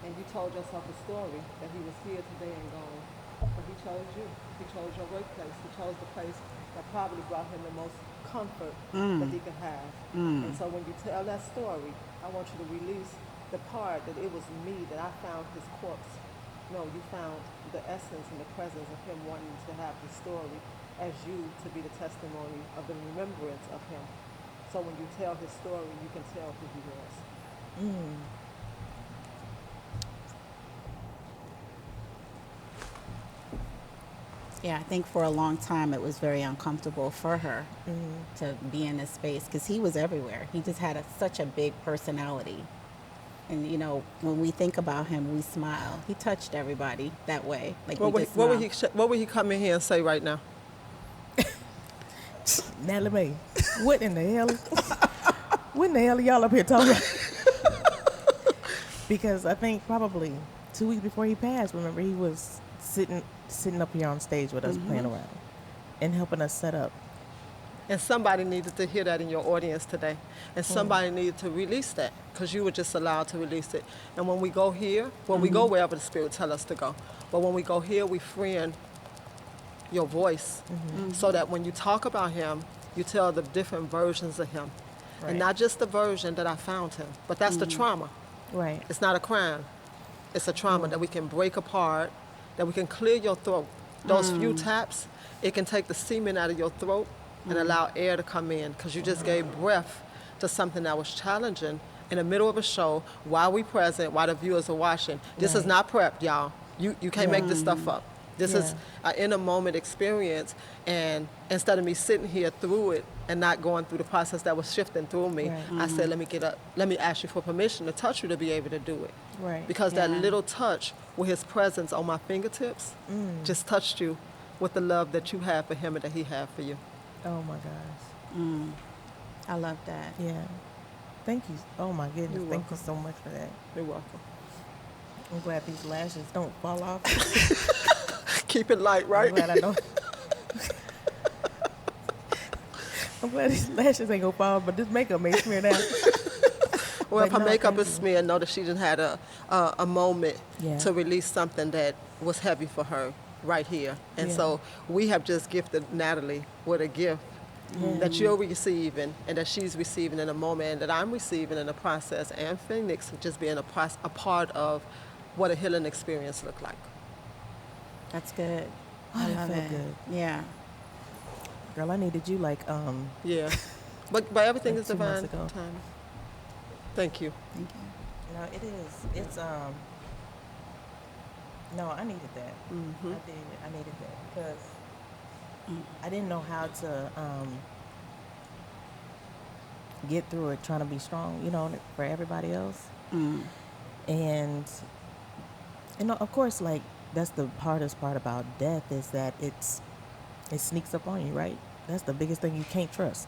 And you told yourself a story that he was here today and gone, but he chose you. He chose your workplace. He chose the place that probably brought him the most comfort that he could have. And so when you tell that story, I want you to release the part that it was me, that I found his corpse. No, you found the essence and the presence of him wanting to have the story as you to be the testimony of the remembrance of him. So when you tell his story, you can tell who he was. Yeah, I think for a long time it was very uncomfortable for her to be in this space because he was everywhere. He just had such a big personality. And, you know, when we think about him, we smile. He touched everybody that way. Like What we would, just what, would smile. what would he come in here and say right now? Natalie Mae, what in the hell? What in the hell are y'all up here talking about? Because I think probably 2 weeks before he passed, remember, he was sitting up here on stage with us playing around and helping us set up. And somebody needed to hear that in your audience today. And somebody needed to release that because you were just allowed to release it. And when we go here, we go wherever the Spirit tells us to go. But when we go here, we freeing your voice so that when you talk about him, you tell the different versions of him. Right. And not just the version that I found him, but that's the trauma. Right. It's not a crime. It's a trauma that we can break apart, that we can clear your throat. Those few taps, it can take the semen out of your throat and allow air to come in because you just gave breath to something that was challenging in the middle of a show while we present, while the viewers are watching. This is not prepped, y'all. You can't make this stuff up. This is an in a moment experience, and instead of me sitting here through it and not going through the process that was shifting through me, I said, let me get up, let me ask you for permission to touch you to be able to do it. Right. Because that little touch with his presence on my fingertips just touched you with the love that you have for him and that he had for you. Oh my gosh. I love that. Yeah. Thank you. Oh my goodness. You're Thank you so much for that. You're welcome. I'm glad these lashes don't fall off. Keep it light, right? I'm glad I don't. I'm glad these lashes ain't gonna fall, but this makeup may smear down. Well, if But her no, makeup thank is you. smeared, know that she just had a moment Yeah. to release something that was heavy for her right here. And Yeah. so we have just gifted Natalie with a gift that you're receiving and that she's receiving in a moment and that I'm receiving in the process, and Phoenix just being a part of what a healing experience looked like. That's good. Oh, I that love felt it. good. Yeah. Girl, I needed you like Yeah. But everything Like is 2 months divine ago. timing. Thank you. Thank you. no, it is. It's no, I needed that. Mm-hmm. I needed that because I didn't know how to get through it trying to be strong, for everybody else. And of course, like that's the hardest part about death is that it sneaks up on you, right? That's the biggest thing you can't trust.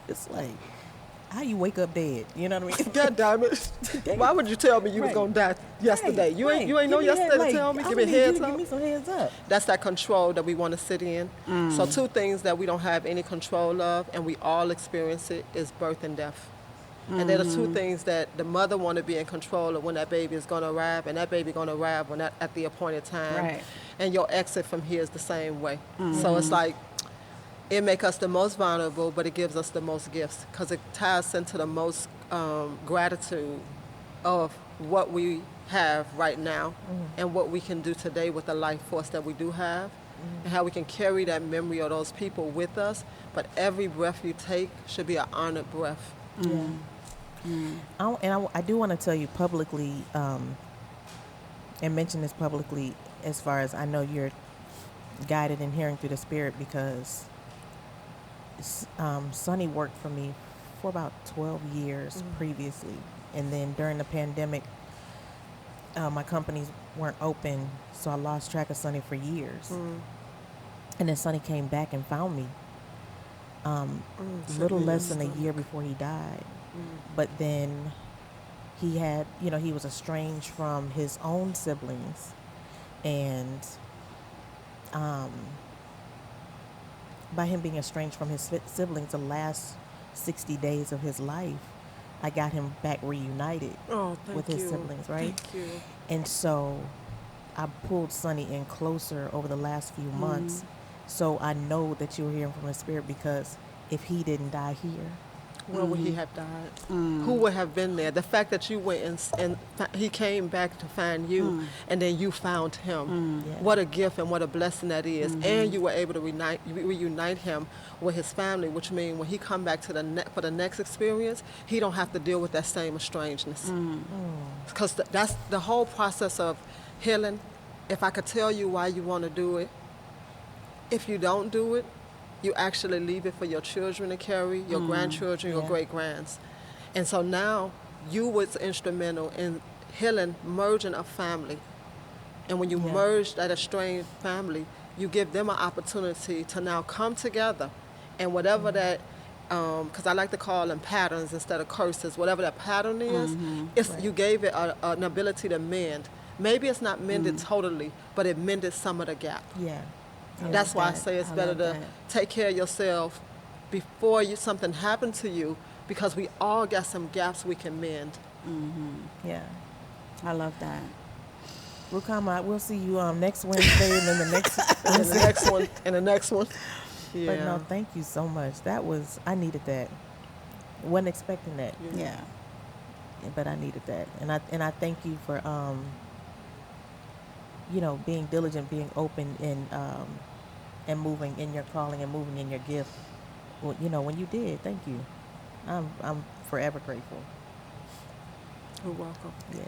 It's like how you wake up dead, you know what I mean? God damn it. Why would you tell me you was Right. going to die yesterday? Right, You ain't right. know Give me yesterday head- to tell me? like, Give I me need you heads to up? Give me some heads up. That's that control that we want to sit in. So two things that we don't have any control of and we all experience it is birth and death. And they're the two things that the mother want to be in control of when that baby is going to arrive, and that baby going to arrive when at the appointed time. Right. And your exit from here is the same way. So it's like it makes us the most vulnerable, but it gives us the most gifts because it ties into the most gratitude of what we have right now and what we can do today with the life force that we do have and how we can carry that memory of those people with us. But every breath you take should be an honored breath. Yeah. I do want to tell you publicly, and mention this publicly, as far as I know you're guided and hearing through the Spirit, because Sonny worked for me for about 12 years previously, and then during the pandemic, my companies weren't open, so I lost track of Sonny for years. And then Sonny came back and found me little less than a year before he died. But then he had, he was estranged from his own siblings. And by him being estranged from his siblings, the last 60 days of his life, I got him back reunited with his siblings, right? Thank you. And so I pulled Sonny in closer over the last few months. So I know that you were hearing from the Spirit, because if he didn't die here, Where would he have died? Who would have been there? The fact that you went and he came back to find you, and then you found him. Yeah. What a gift and what a blessing that is. And you were able to reunite him with his family, which means when he come back to for the next experience, he don't have to deal with that same estrangedness. Because that's the whole process of healing. If I could tell you why you want to do it, if you don't do it, you actually leave it for your children to carry, your grandchildren, your Yeah. great-grands. And so now you was instrumental in healing, merging a family. And when you Yeah. merge that estranged family, you give them an opportunity to now come together. And whatever that, because I like to call them patterns instead of curses, whatever that pattern is, you gave it an ability to mend. maybe it's not mended totally, but it mended some of the gap. Yeah. That's why I that. say it's I better love to that. take care of yourself before something happened to you, because we all got some gaps we can mend. Yeah. I love that. Rukama, we'll see you next Wednesday and then the next And the Wednesday. next one, and the next one. Yeah. But no, thank you so much. I needed that. Wasn't expecting that, Yeah. but I needed that. And I thank you for being diligent, being open and moving in your calling and moving in your gift. Well, when you did, thank you. I'm forever grateful. You're welcome. Yes.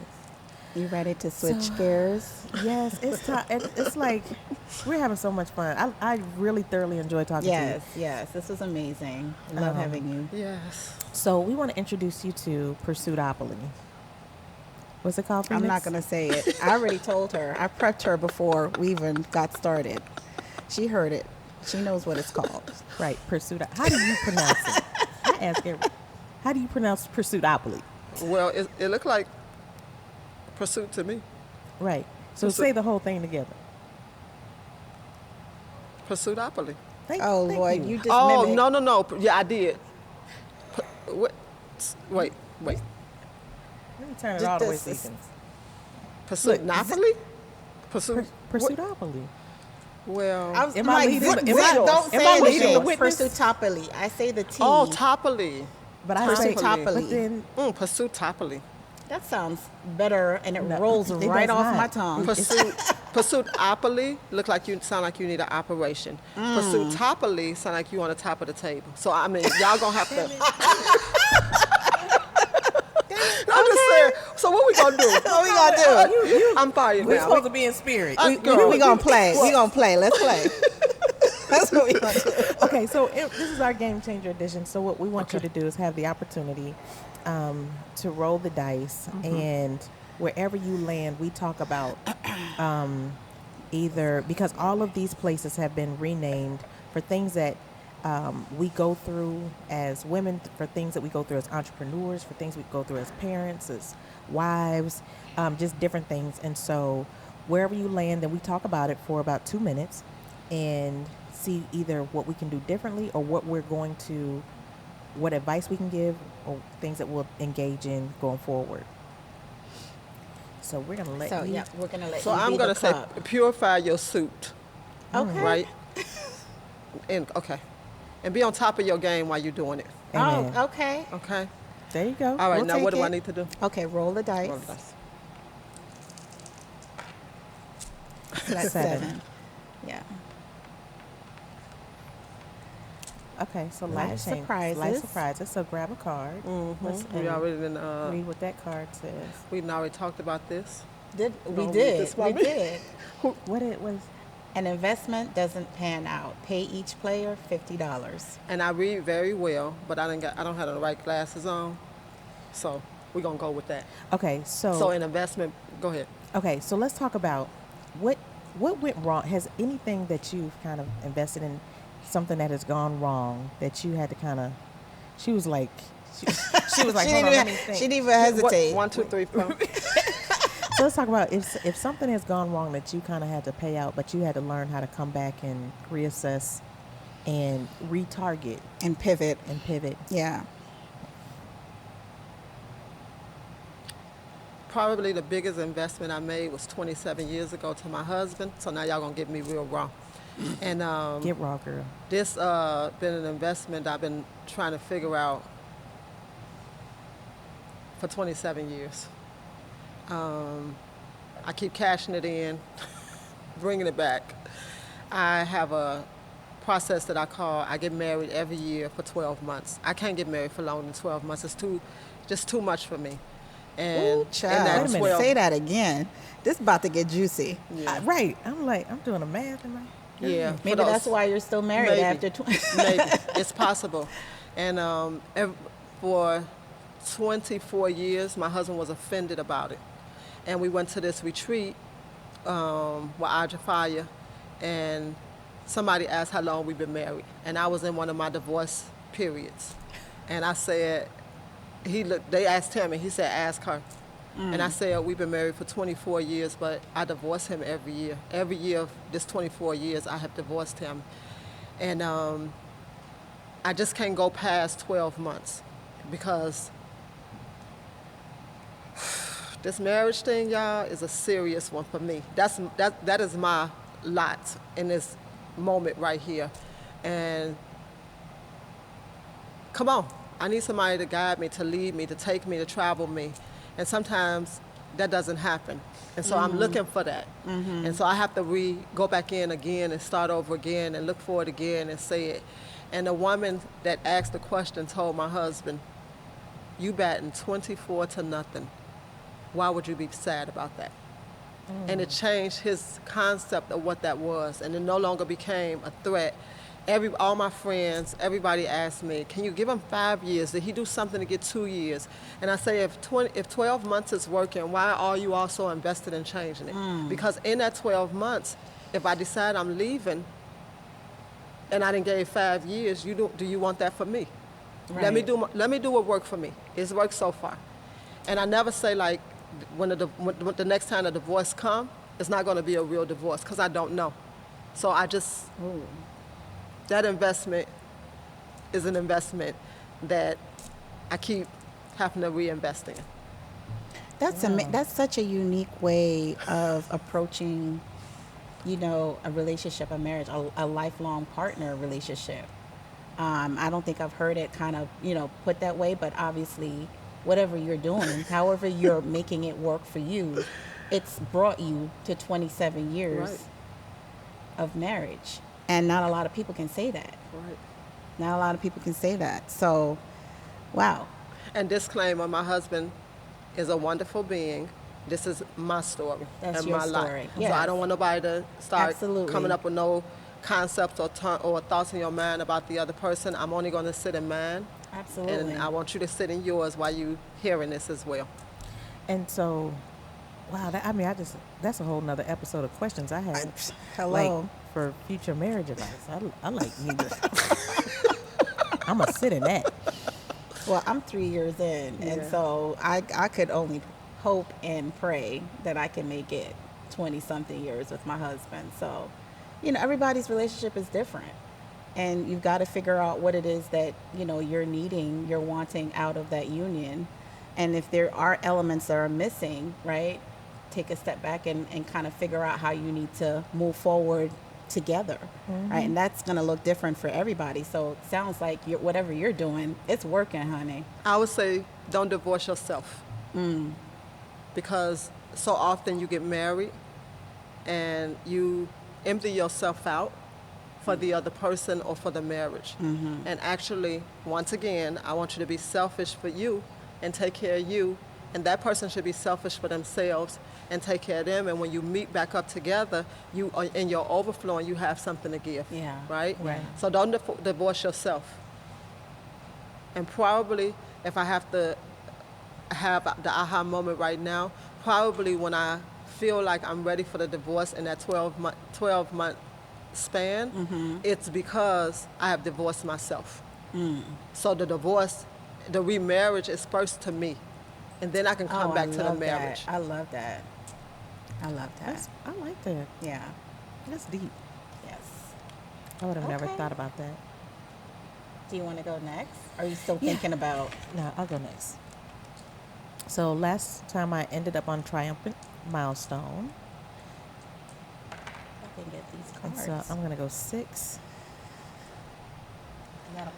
You ready to switch So- gears? Yes, it's time. It's like we're having so much fun. I really thoroughly enjoy talking to you. Yes, yes. This was amazing. Love having you. Yes. So we want to introduce you to Pursuitopoly. What's it called? I'm Phoenix? not going to say it. I already told her. I prepped her before we even got started. She heard it. She knows what it's called. Right, Pursuit. How do you pronounce it? I ask everyone. How do you pronounce Pursuitopoly? Well, it looked like pursuit to me. Right. So Pursuit. say the whole thing together. Pursuitopoly. Thank Lord, you. you just Oh, mimicked. no. Yeah, I did. Wait. Let me turn it Just all the way this so you is- can. Pursuitopoly? Pursuit. Pursuitopoly. Well. I was Am I like, leading what- the- am what- I- don't am say I it leading the again. witness? Pursuitopoly. I say the T. Oh, Topoly. But I say, Pursuitopoly. but then Pursuitopoly. That sounds better, and it No, rolls it right does off not. my tongue. Pursuitopoly look like you sound like you need an operation. Pursuitopoly sound like you on the top of the table. So I mean, y'all gonna have to. I'm just saying. So what we gonna do? What we gonna do? I'm fired we're now. supposed to be in spirit. Girl, We gonna play. We gonna play. Let's play. That's what we gonna do. Okay, so this is our Game Changer edition. So what we want you to do is have the opportunity to roll the dice, and wherever you land, we talk about either, because all of these places have been renamed for things that we go through as women, for things that we go through as entrepreneurs, for things we go through as parents, as wives, just different things. And so wherever you land, then we talk about it for about 2 minutes and see either what we can do differently or what advice we can give or things that we'll engage in going forward. So we're going to let So you. yeah, we're gonna let So you I'm be gonna the say cup. purify your suit, Okay. right? And and be on top of your game while you're doing it. Amen. Oh, okay. Okay. There you go. All right. We'll Now what take do I it. need to do? Okay, roll the dice. Roll the dice. That's 7. Yeah. Okay, so Life life change- surprises. Life surprises. So grab a card. Let's- We and already read what that card says. we already talked about this. We read did. this We one. did. What it was. An investment doesn't pan out. Pay each player $50. And I read very well, but I don't have the right glasses on, so we're gonna go with that. Okay, So an investment. Go ahead. okay, so let's talk about what went wrong. Has anything that you've kind of invested in, something that has gone wrong that you had to kind of? She was like, she was like, hold on, let me think. She didn't even hesitate. 1, 2, 3, 4. So let's talk about if something has gone wrong that you kind of had to pay out, but you had to learn how to come back and reassess and retarget And pivot. and pivot. Yeah. Probably the biggest investment I made was 27 years ago to my husband. So now y'all gonna get me real raw. And Get raw, girl. this been an investment I've been trying to figure out for 27 years. I keep cashing it in, bringing it back. I have a process that I get married every year for 12 months. I can't get married for longer than 12 months. It's just too much for me. And Ooh, child. Wait a minute. Say that again. This about to get juicy. Yeah. Right. I'm doing the math in my. Yeah, for Maybe those- that's why you're still married Maybe. after 20. Maybe it's possible. And for 24 years, my husband was offended about it. And we went to this retreat with Audrey Fire, and somebody asked how long we've been married. And I was in one of my divorce periods. And I said, they asked him, and he said, ask her. And I said, we've been married for 24 years, but I divorce him every year. Every year of this 24 years, I have divorced him. And I just can't go past 12 months because this marriage thing, y'all, is a serious one for me. That is my lot in this moment right here. And come on, I need somebody to guide me, to lead me, to take me, to travel me. And sometimes that doesn't happen. And so I'm looking for that. And so I have to go back in again and start over again and look for it again and say it. And the woman that asked the question told my husband, you batting 24-0. Why would you be sad about that? And it changed his concept of what that was. And it no longer became a threat. All my friends, everybody asked me, can you give him 5 years? Did he do something to get 2 years? And I say, if 12 months is working, why are you also invested in changing it? Because in that 12 months, if I decide I'm leaving and I didn't give 5 years, do you want that for me? Right. Let me do what worked for me. It's worked so far. And I never say, like, when the next time the divorce come, it's not going to be a real divorce, because I don't know. So I just... That investment is an investment that I keep having to reinvest in. That's such a unique way of approaching, a relationship, a marriage, a lifelong partner relationship. I don't think I've heard it kind of, put that way, but obviously whatever you're doing, however you're making it work for you, it's brought you to 27 years Right. of marriage. And not a lot of people can say that. Right. Not a lot of people can say that. So, wow. And disclaimer, my husband is a wonderful being. This is my story That's and your my story. life. Yes. So I don't want nobody to start Absolutely. coming up with no concepts or thoughts in your mind about the other person. I'm only going to sit in mine. Absolutely. And I want you to sit in yours while you hearing this as well. And so, wow, that's a whole nother episode of questions I had. Hello. Like, for future marriage advice. I like need to. I'm going to sit in that. Well, I'm 3 years in, and Yeah. so I could only hope and pray that I can make it 20-something years with my husband. So, everybody's relationship is different. And you've got to figure out what it is that, you're wanting out of that union. And if there are elements that are missing, right, take a step back and kind of figure out how you need to move forward together, right? And that's going to look different for everybody. So it sounds like whatever you're doing, it's working, honey. I would say don't divorce yourself. Because so often you get married and you empty yourself out for the other person or for the marriage. And actually, once again, I want you to be selfish for you and take care of you. And that person should be selfish for themselves and take care of them. And when you meet back up together, you are in your overflowing, you have something to give. Yeah. Right? Right. So don't divorce yourself. And probably, if I have to have the aha moment right now, probably when I feel like I'm ready for the divorce in that 12-month span, it's because I have divorced myself. So the remarriage is first to me. And then I can come back to the marriage. I love that. I love that. I like that. Yeah. That's deep. Yes. I would have never Okay. thought about that. Do you want to go next? Or are you still Yeah. thinking about? No, I'll go next. So last time I ended up on triumphant milestone. I can get these And cards. so I'm going to go 6. And that'll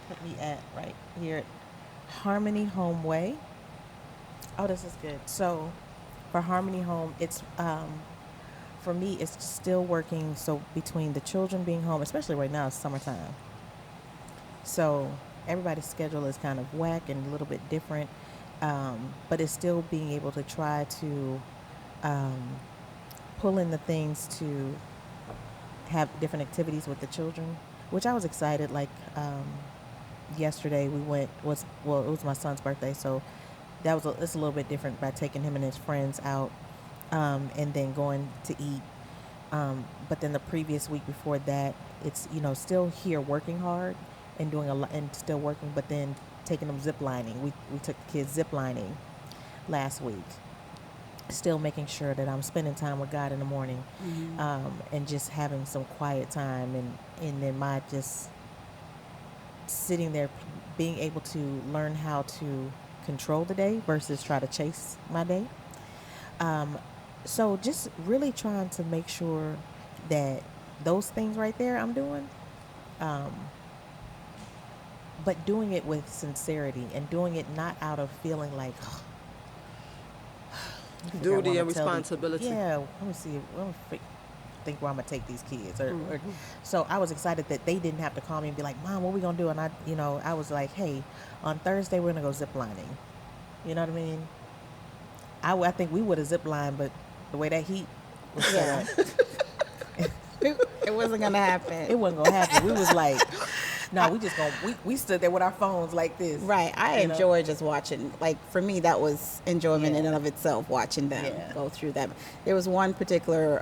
put me at right here at Harmony Home Way. Oh, this is good. So for Harmony Home, it's for me, it's still working. So between the children being home, especially right now, it's summertime. So everybody's schedule is kind of whack and a little bit different. But it's still being able to try to pull in the things to have different activities with the children, which I was excited. Like yesterday, it was my son's birthday, so it's a little bit different by taking him and his friends out and then going to eat. But then the previous week before that, it's still here working hard and doing a lot and still working, but then taking them zip lining. We took the kids zip lining last week. Still making sure that I'm spending time with God in the morning, and just having some quiet time, and then my just sitting there, being able to learn how to control the day versus try to chase my day. So just really trying to make sure that those things right there I'm doing, but doing it with sincerity and doing it not out of feeling like I think I Duty wanna and tell responsibility. yeah, let me see. Think where I'm gonna take these kids. Or so I was excited that they didn't have to call me and be like, "Mom, what we gonna do?" And I was like, "Hey, on Thursday we're gonna go zip lining." You know what I mean? I think we would have zip lined, but the way that heat was set Yeah. up, It wasn't gonna happen. it wasn't gonna happen. We was like, no, we just gonna we stood there with our phones like this. Right. I you know? enjoy just watching. Like, for me, that was enjoyment in Yeah. and of itself, watching them Yeah. go through that. There was one particular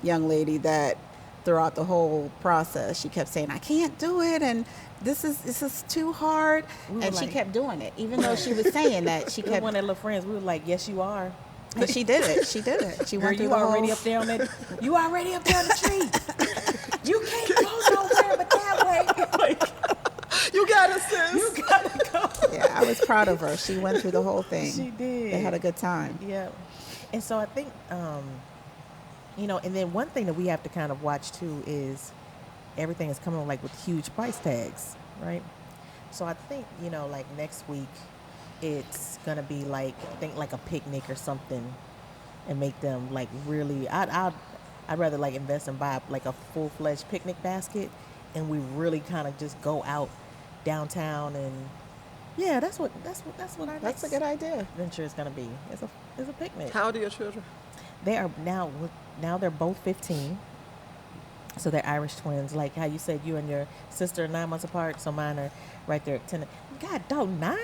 young lady that throughout the whole process, she kept saying, I can't do it. And this is too hard. We were And she like- kept doing it. Even though she was saying that, she We were kept, one of the little friends. We were like, "Yes, you are." but she did it. She did it. She Girl, went through you the already whole, up there on that. You already up there on the tree. You can't go nowhere but that way. You got it, sis. You gotta go. Yeah, I was proud of her. She went through the whole thing. She did. They had a good time. Yeah. And so I think, and then one thing that we have to kind of watch too is everything is coming like with huge price tags, right? So I think, like next week, it's going to be like, I think like a picnic or something and make them like really, I'd rather like invest and buy like a full-fledged picnic basket and we really kind of just go out downtown and yeah, that's what our That's a next good idea. adventure is going to be. It's a picnic. How old are your children? They are now they're both 15. So they're Irish twins. Like how you said you and your sister are 9 months apart. So mine are right there at 10. God, dog, 9?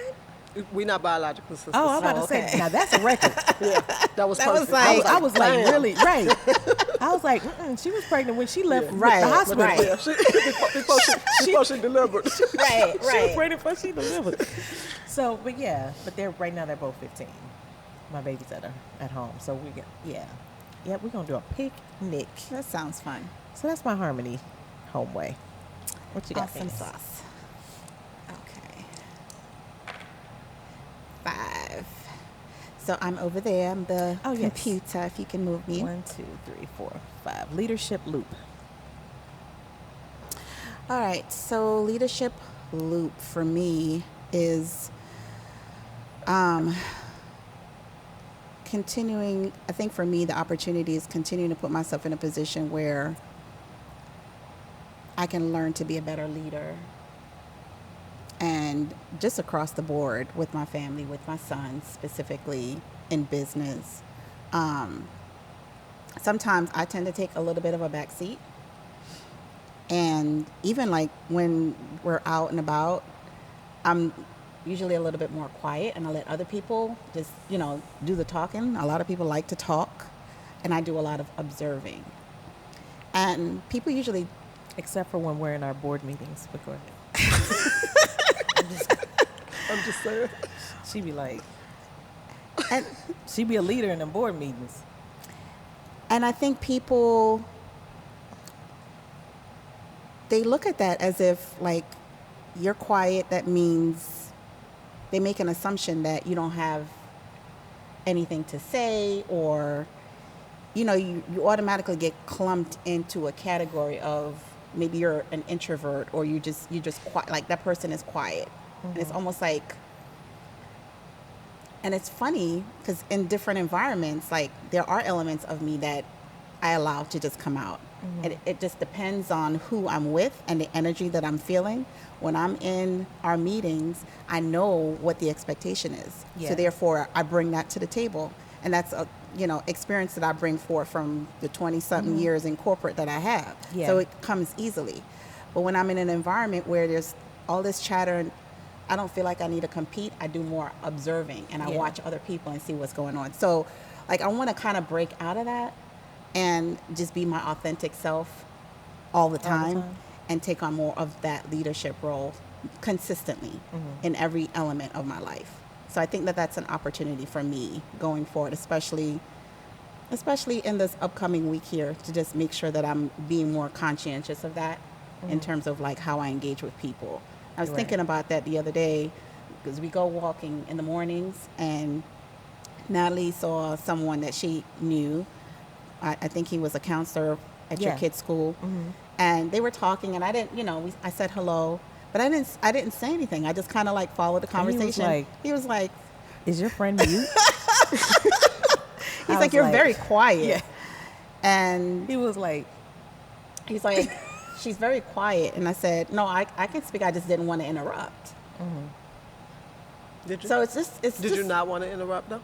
We're not biological sisters. Oh, I'm about to okay. say, now that's a record. Yeah, that was That was perfect. like- I was like, damn. really? Right. I was like, she was pregnant when she left Right, the hospital. right. Yeah, before she delivered. Right, She was right. pregnant before she delivered. So, but they're right now they're both 15. My baby's at home. So we're gonna do a picnic. That sounds fun. So that's my Harmony home way. What you got? Awesome Phoenix? sauce. Okay. 5. So I'm over there. I'm the Oh, yes. computer. If you can move me. 1, 2, 3, 4, 5. Leadership loop. All right. So leadership loop for me is continuing. I think for me, the opportunity is continuing to put myself in a position where I can learn to be a better leader. And just across the board with my family, with my sons, specifically in business. Sometimes I tend to take a little bit of a back seat. And even like when we're out and about, I'm usually a little bit more quiet and I let other people just, do the talking. A lot of people like to talk and I do a lot of observing. And people usually, Except for when we're in our board meetings. But go ahead. I'm just saying. She be like, and, she be a leader in the board meetings. and I think people, they look at that as if like you're quiet, that means they make an assumption that you don't have anything to say, or you automatically get clumped into a category of maybe you're an introvert, or you just quiet, like that person is quiet. And it's almost like, and it's funny because in different environments, like there are elements of me that I allow to just come out. And it just depends on who I'm with and the energy that I'm feeling. When I'm in our meetings, I know what the expectation is. Yeah. So therefore, I bring that to the table. And that's a experience that I bring forth from the 20-something years in corporate that I have. Yeah. So it comes easily. But when I'm in an environment where there's all this chatter and I don't feel like I need to compete, I do more observing and I Yeah. watch other people and see what's going on. So like I want to kind of break out of that and just be my authentic self all the time, and take on more of that leadership role consistently in every element of my life. So I think that that's an opportunity for me going forward, especially in this upcoming week here, to just make sure that I'm being more conscientious of that in terms of like how I engage with people. I was Right. thinking about that the other day because we go walking in the mornings, and Natalie saw someone that she knew. I think he was a counselor at your Yeah. kid's school, and they were talking, and I didn't, I said hello, but I didn't say anything. I just kind of like followed the And he was conversation. like- He was like, Is your friend mute? he's I like, was you're like- very quiet, Yeah. and He was like, he's like, she's very quiet, and I said, no, I can speak. I just didn't want to interrupt. Did you? So it's Did you not want to interrupt though?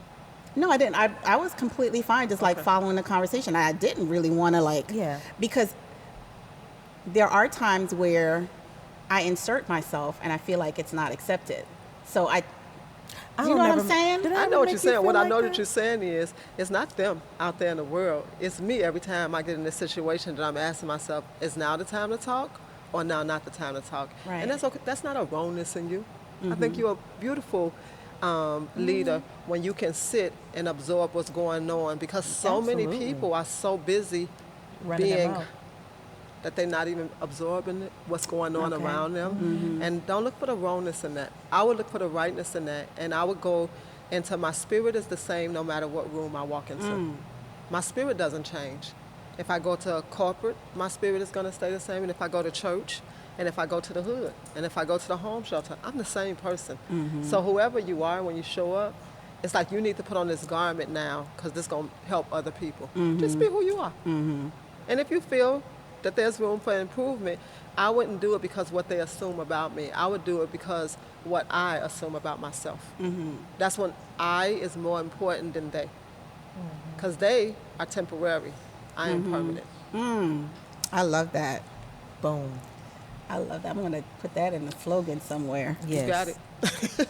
No, I didn't. I was completely fine, just like Okay. following the conversation. I didn't really want to Yeah. because there are times where I insert myself and I feel like it's not accepted. So I you don't know what I'm never- saying? Did I ever know what make you're you saying. feel What I like know that? that you're saying is, it's not them out there in the world. It's me every time I get in this situation that I'm asking myself, is now the time to talk or now not the time to talk? Right. And that's okay. That's not a wrongness in you. I think you're a beautiful leader when you can sit and absorb what's going on, because so many Absolutely. people are so busy Running their being mouth. that they're not even absorbing what's going on Okay. around them. And don't look for the wrongness in that. I would look for the rightness in that. And I would go into, my spirit is the same no matter what room I walk into. My spirit doesn't change. If I go to a corporate, my spirit is going to stay the same. And if I go to church, and if I go to the hood, and if I go to the home shelter, I'm the same person. So whoever you are when you show up, it's like you need to put on this garment now, because this is going to help other people. Just be who you are. And if you feel that there's room for improvement, I wouldn't do it because what they assume about me. I would do it because what I assume about myself. That's when I is more important than they. Because they are temporary. I am permanent. I love that. Boom. I love that. I'm going to put that in the slogan somewhere. Yes. You got it.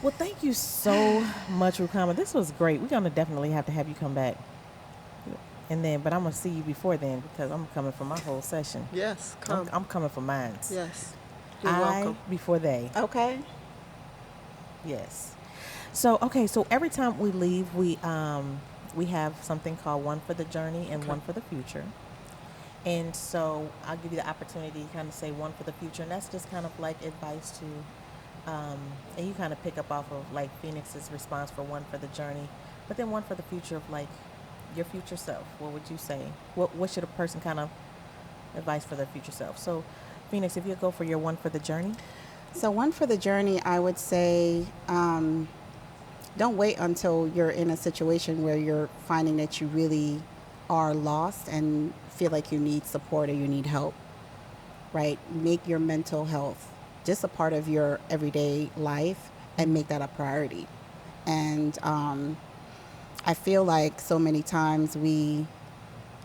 Well, thank you so much, Rukama. This was great. We're gonna definitely have to have you come back. And then, but I'm gonna see you before then, because I'm coming for my whole session. Yes, I'm, come. I'm coming for mine. Yes. You're I welcome. before they. Okay. Yes. So okay, so every time we leave, we have something called One for the Journey and Okay. One for the Future. And so I'll give you the opportunity to kind of say one for the future, and that's just kind of like advice to, and you kind of pick up off of like Phoenix's response for one for the journey, but then one for the future of like your future self. What would you say? What should a person kind of advice for their future self? So, Phoenix, if you go for your one for the journey. So one for the journey, I would say, don't wait until you're in a situation where you're finding that you really are lost and feel like you need support or you need help, right? Make your mental health just a part of your everyday life and make that a priority. And I feel like so many times we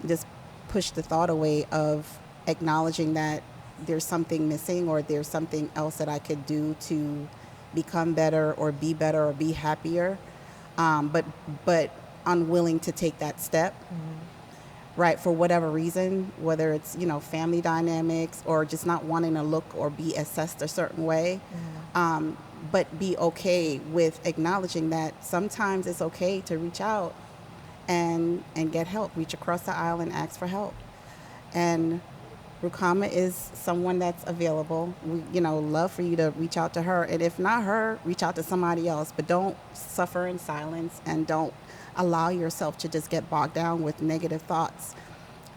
just push the thought away of acknowledging that there's something missing or there's something else that I could do to become better or be happier, but unwilling to take that step, right, for whatever reason, whether it's, family dynamics or just not wanting to look or be assessed a certain way, but be okay with acknowledging that sometimes it's okay to reach out and get help, reach across the aisle and ask for help. And Rukama is someone that's available. We, love for you to reach out to her. And if not her, reach out to somebody else. But don't suffer in silence and don't allow yourself to just get bogged down with negative thoughts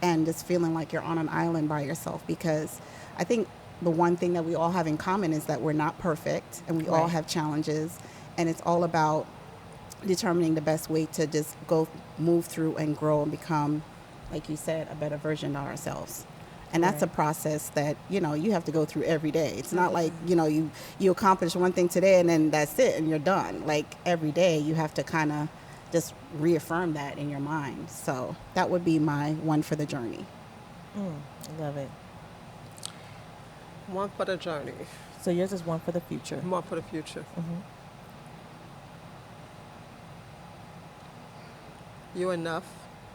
and just feeling like you're on an island by yourself. Because I think the one thing that we all have in common is that we're not perfect and we all Right. have challenges. And it's all about determining the best way to just move through and grow and become, like you said, a better version of ourselves. And that's a Right. process that, you have to go through every day. It's not like, you accomplish one thing today and then that's it and you're done. Like every day you have to kind of just reaffirm that in your mind. So that would be my one for the journey. I love it. One for the journey, So yours is one for the future. one for the future. You're enough,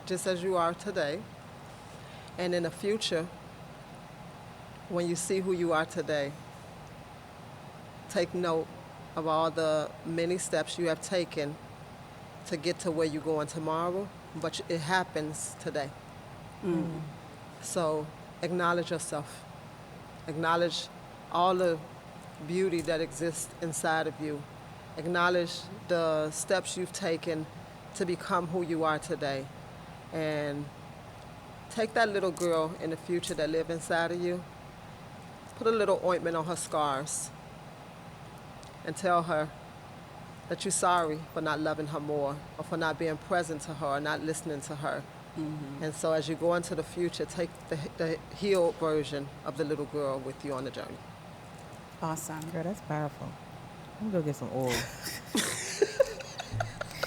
just as you are today. And in the future, when you see who you are today, take note of all the many steps you have taken to get to where you're going tomorrow, but it happens today. So acknowledge yourself. Acknowledge all the beauty that exists inside of you. Acknowledge the steps you've taken to become who you are today. And take that little girl in the future that lives inside of you, put a little ointment on her scars, and tell her that you're sorry for not loving her more, or for not being present to her, or not listening to her. And so as you go into the future, take the healed version of the little girl with you on the journey. Awesome. Girl, that's powerful. I'm gonna go get some oil.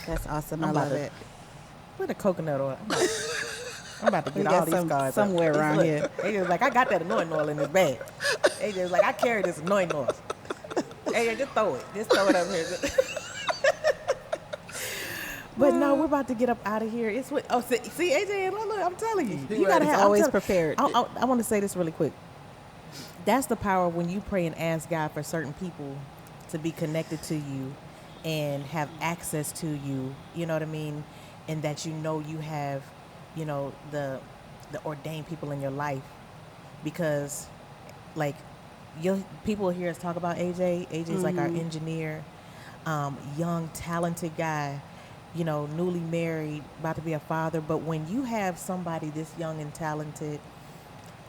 That's awesome. I I'm about love to- it. Put a coconut oil. I'm about to We get got all these some- scars somewhere up. around Look, here. They just like, I got that anointing oil in this bag. They just like, I carry this anointing oil. Hey, just throw it. Just throw it up here. But no, we're about to get up out of here. It's what, see, AJ, look, I'm telling you. You gotta He's have always I'm prepared. I want to say this really quick. That's the power when you pray and ask God for certain people to be connected to you and have access to you, you know what I mean? And that you know you have, you know, the ordained people in your life. Because like people hear us talk about AJ. AJ's like our engineer, young, talented guy, you know, newly married, about to be a father. But when you have somebody this young and talented,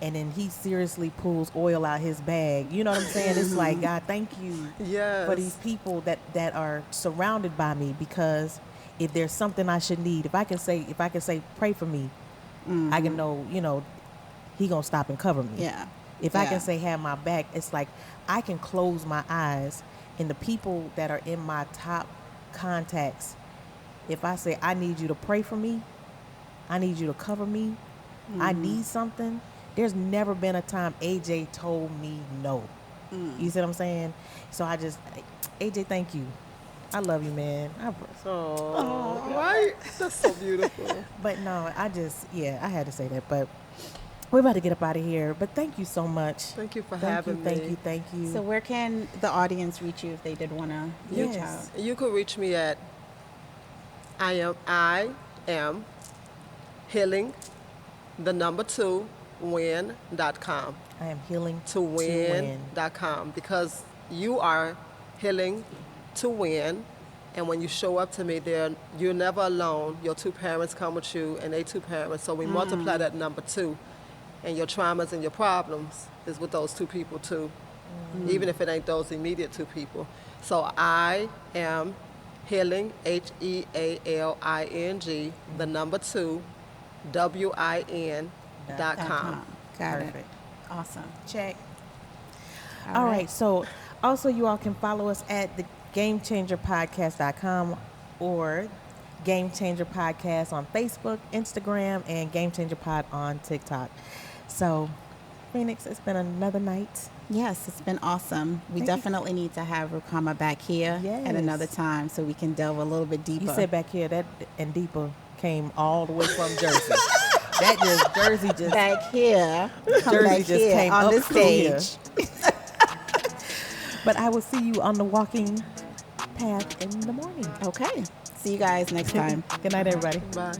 and then he seriously pulls oil out his bag, you know what I'm saying? It's like, God, thank you Yes. for these people that are surrounded by me, because if there's something I should need, if I can say, pray for me, I can know, you know, he gonna stop and cover me. Yeah. If I Yeah. can say have my back, it's like I can close my eyes, and the people that are in my top contacts, if I say, I need you to pray for me, I need you to cover me, I need something, there's never been a time AJ told me no. You see what I'm saying? So AJ, thank you. I love you, man. Oh, right? That's so beautiful. But no, I had to say that. But we're about to get up out of here. But thank you so much. Thank you for having me. Thank you. So where can the audience reach you if they did want to reach Yes. out? You can reach me at I am healing win.com. I am healing To win.com, because you are healing to win. And when you show up to me there, you're never alone. Your two parents come with you, and they two parents. So we multiply that number 2. And your traumas and your problems is with those two people too, even if it ain't those immediate two people. So I am healing, HEALING, the number 2, WIN.com. Got Perfect. it. Awesome. check. All right. So also you all can follow us at the GameChangerPodcast.com or Game Changer Podcast on Facebook, Instagram, and Game Changer Pod on TikTok. So, Phoenix, it's been another night. Yes, it's been awesome. We Thank you. definitely need to have Rukama back here Yes. at another time so we can delve a little bit deeper. You said back here that and deeper came all the way from Jersey. Jersey just back here, come Jersey back just here came on up the through here. stage. But I will see you on the walking path in the morning. Okay. See you guys next time. Good night, everybody. Bye.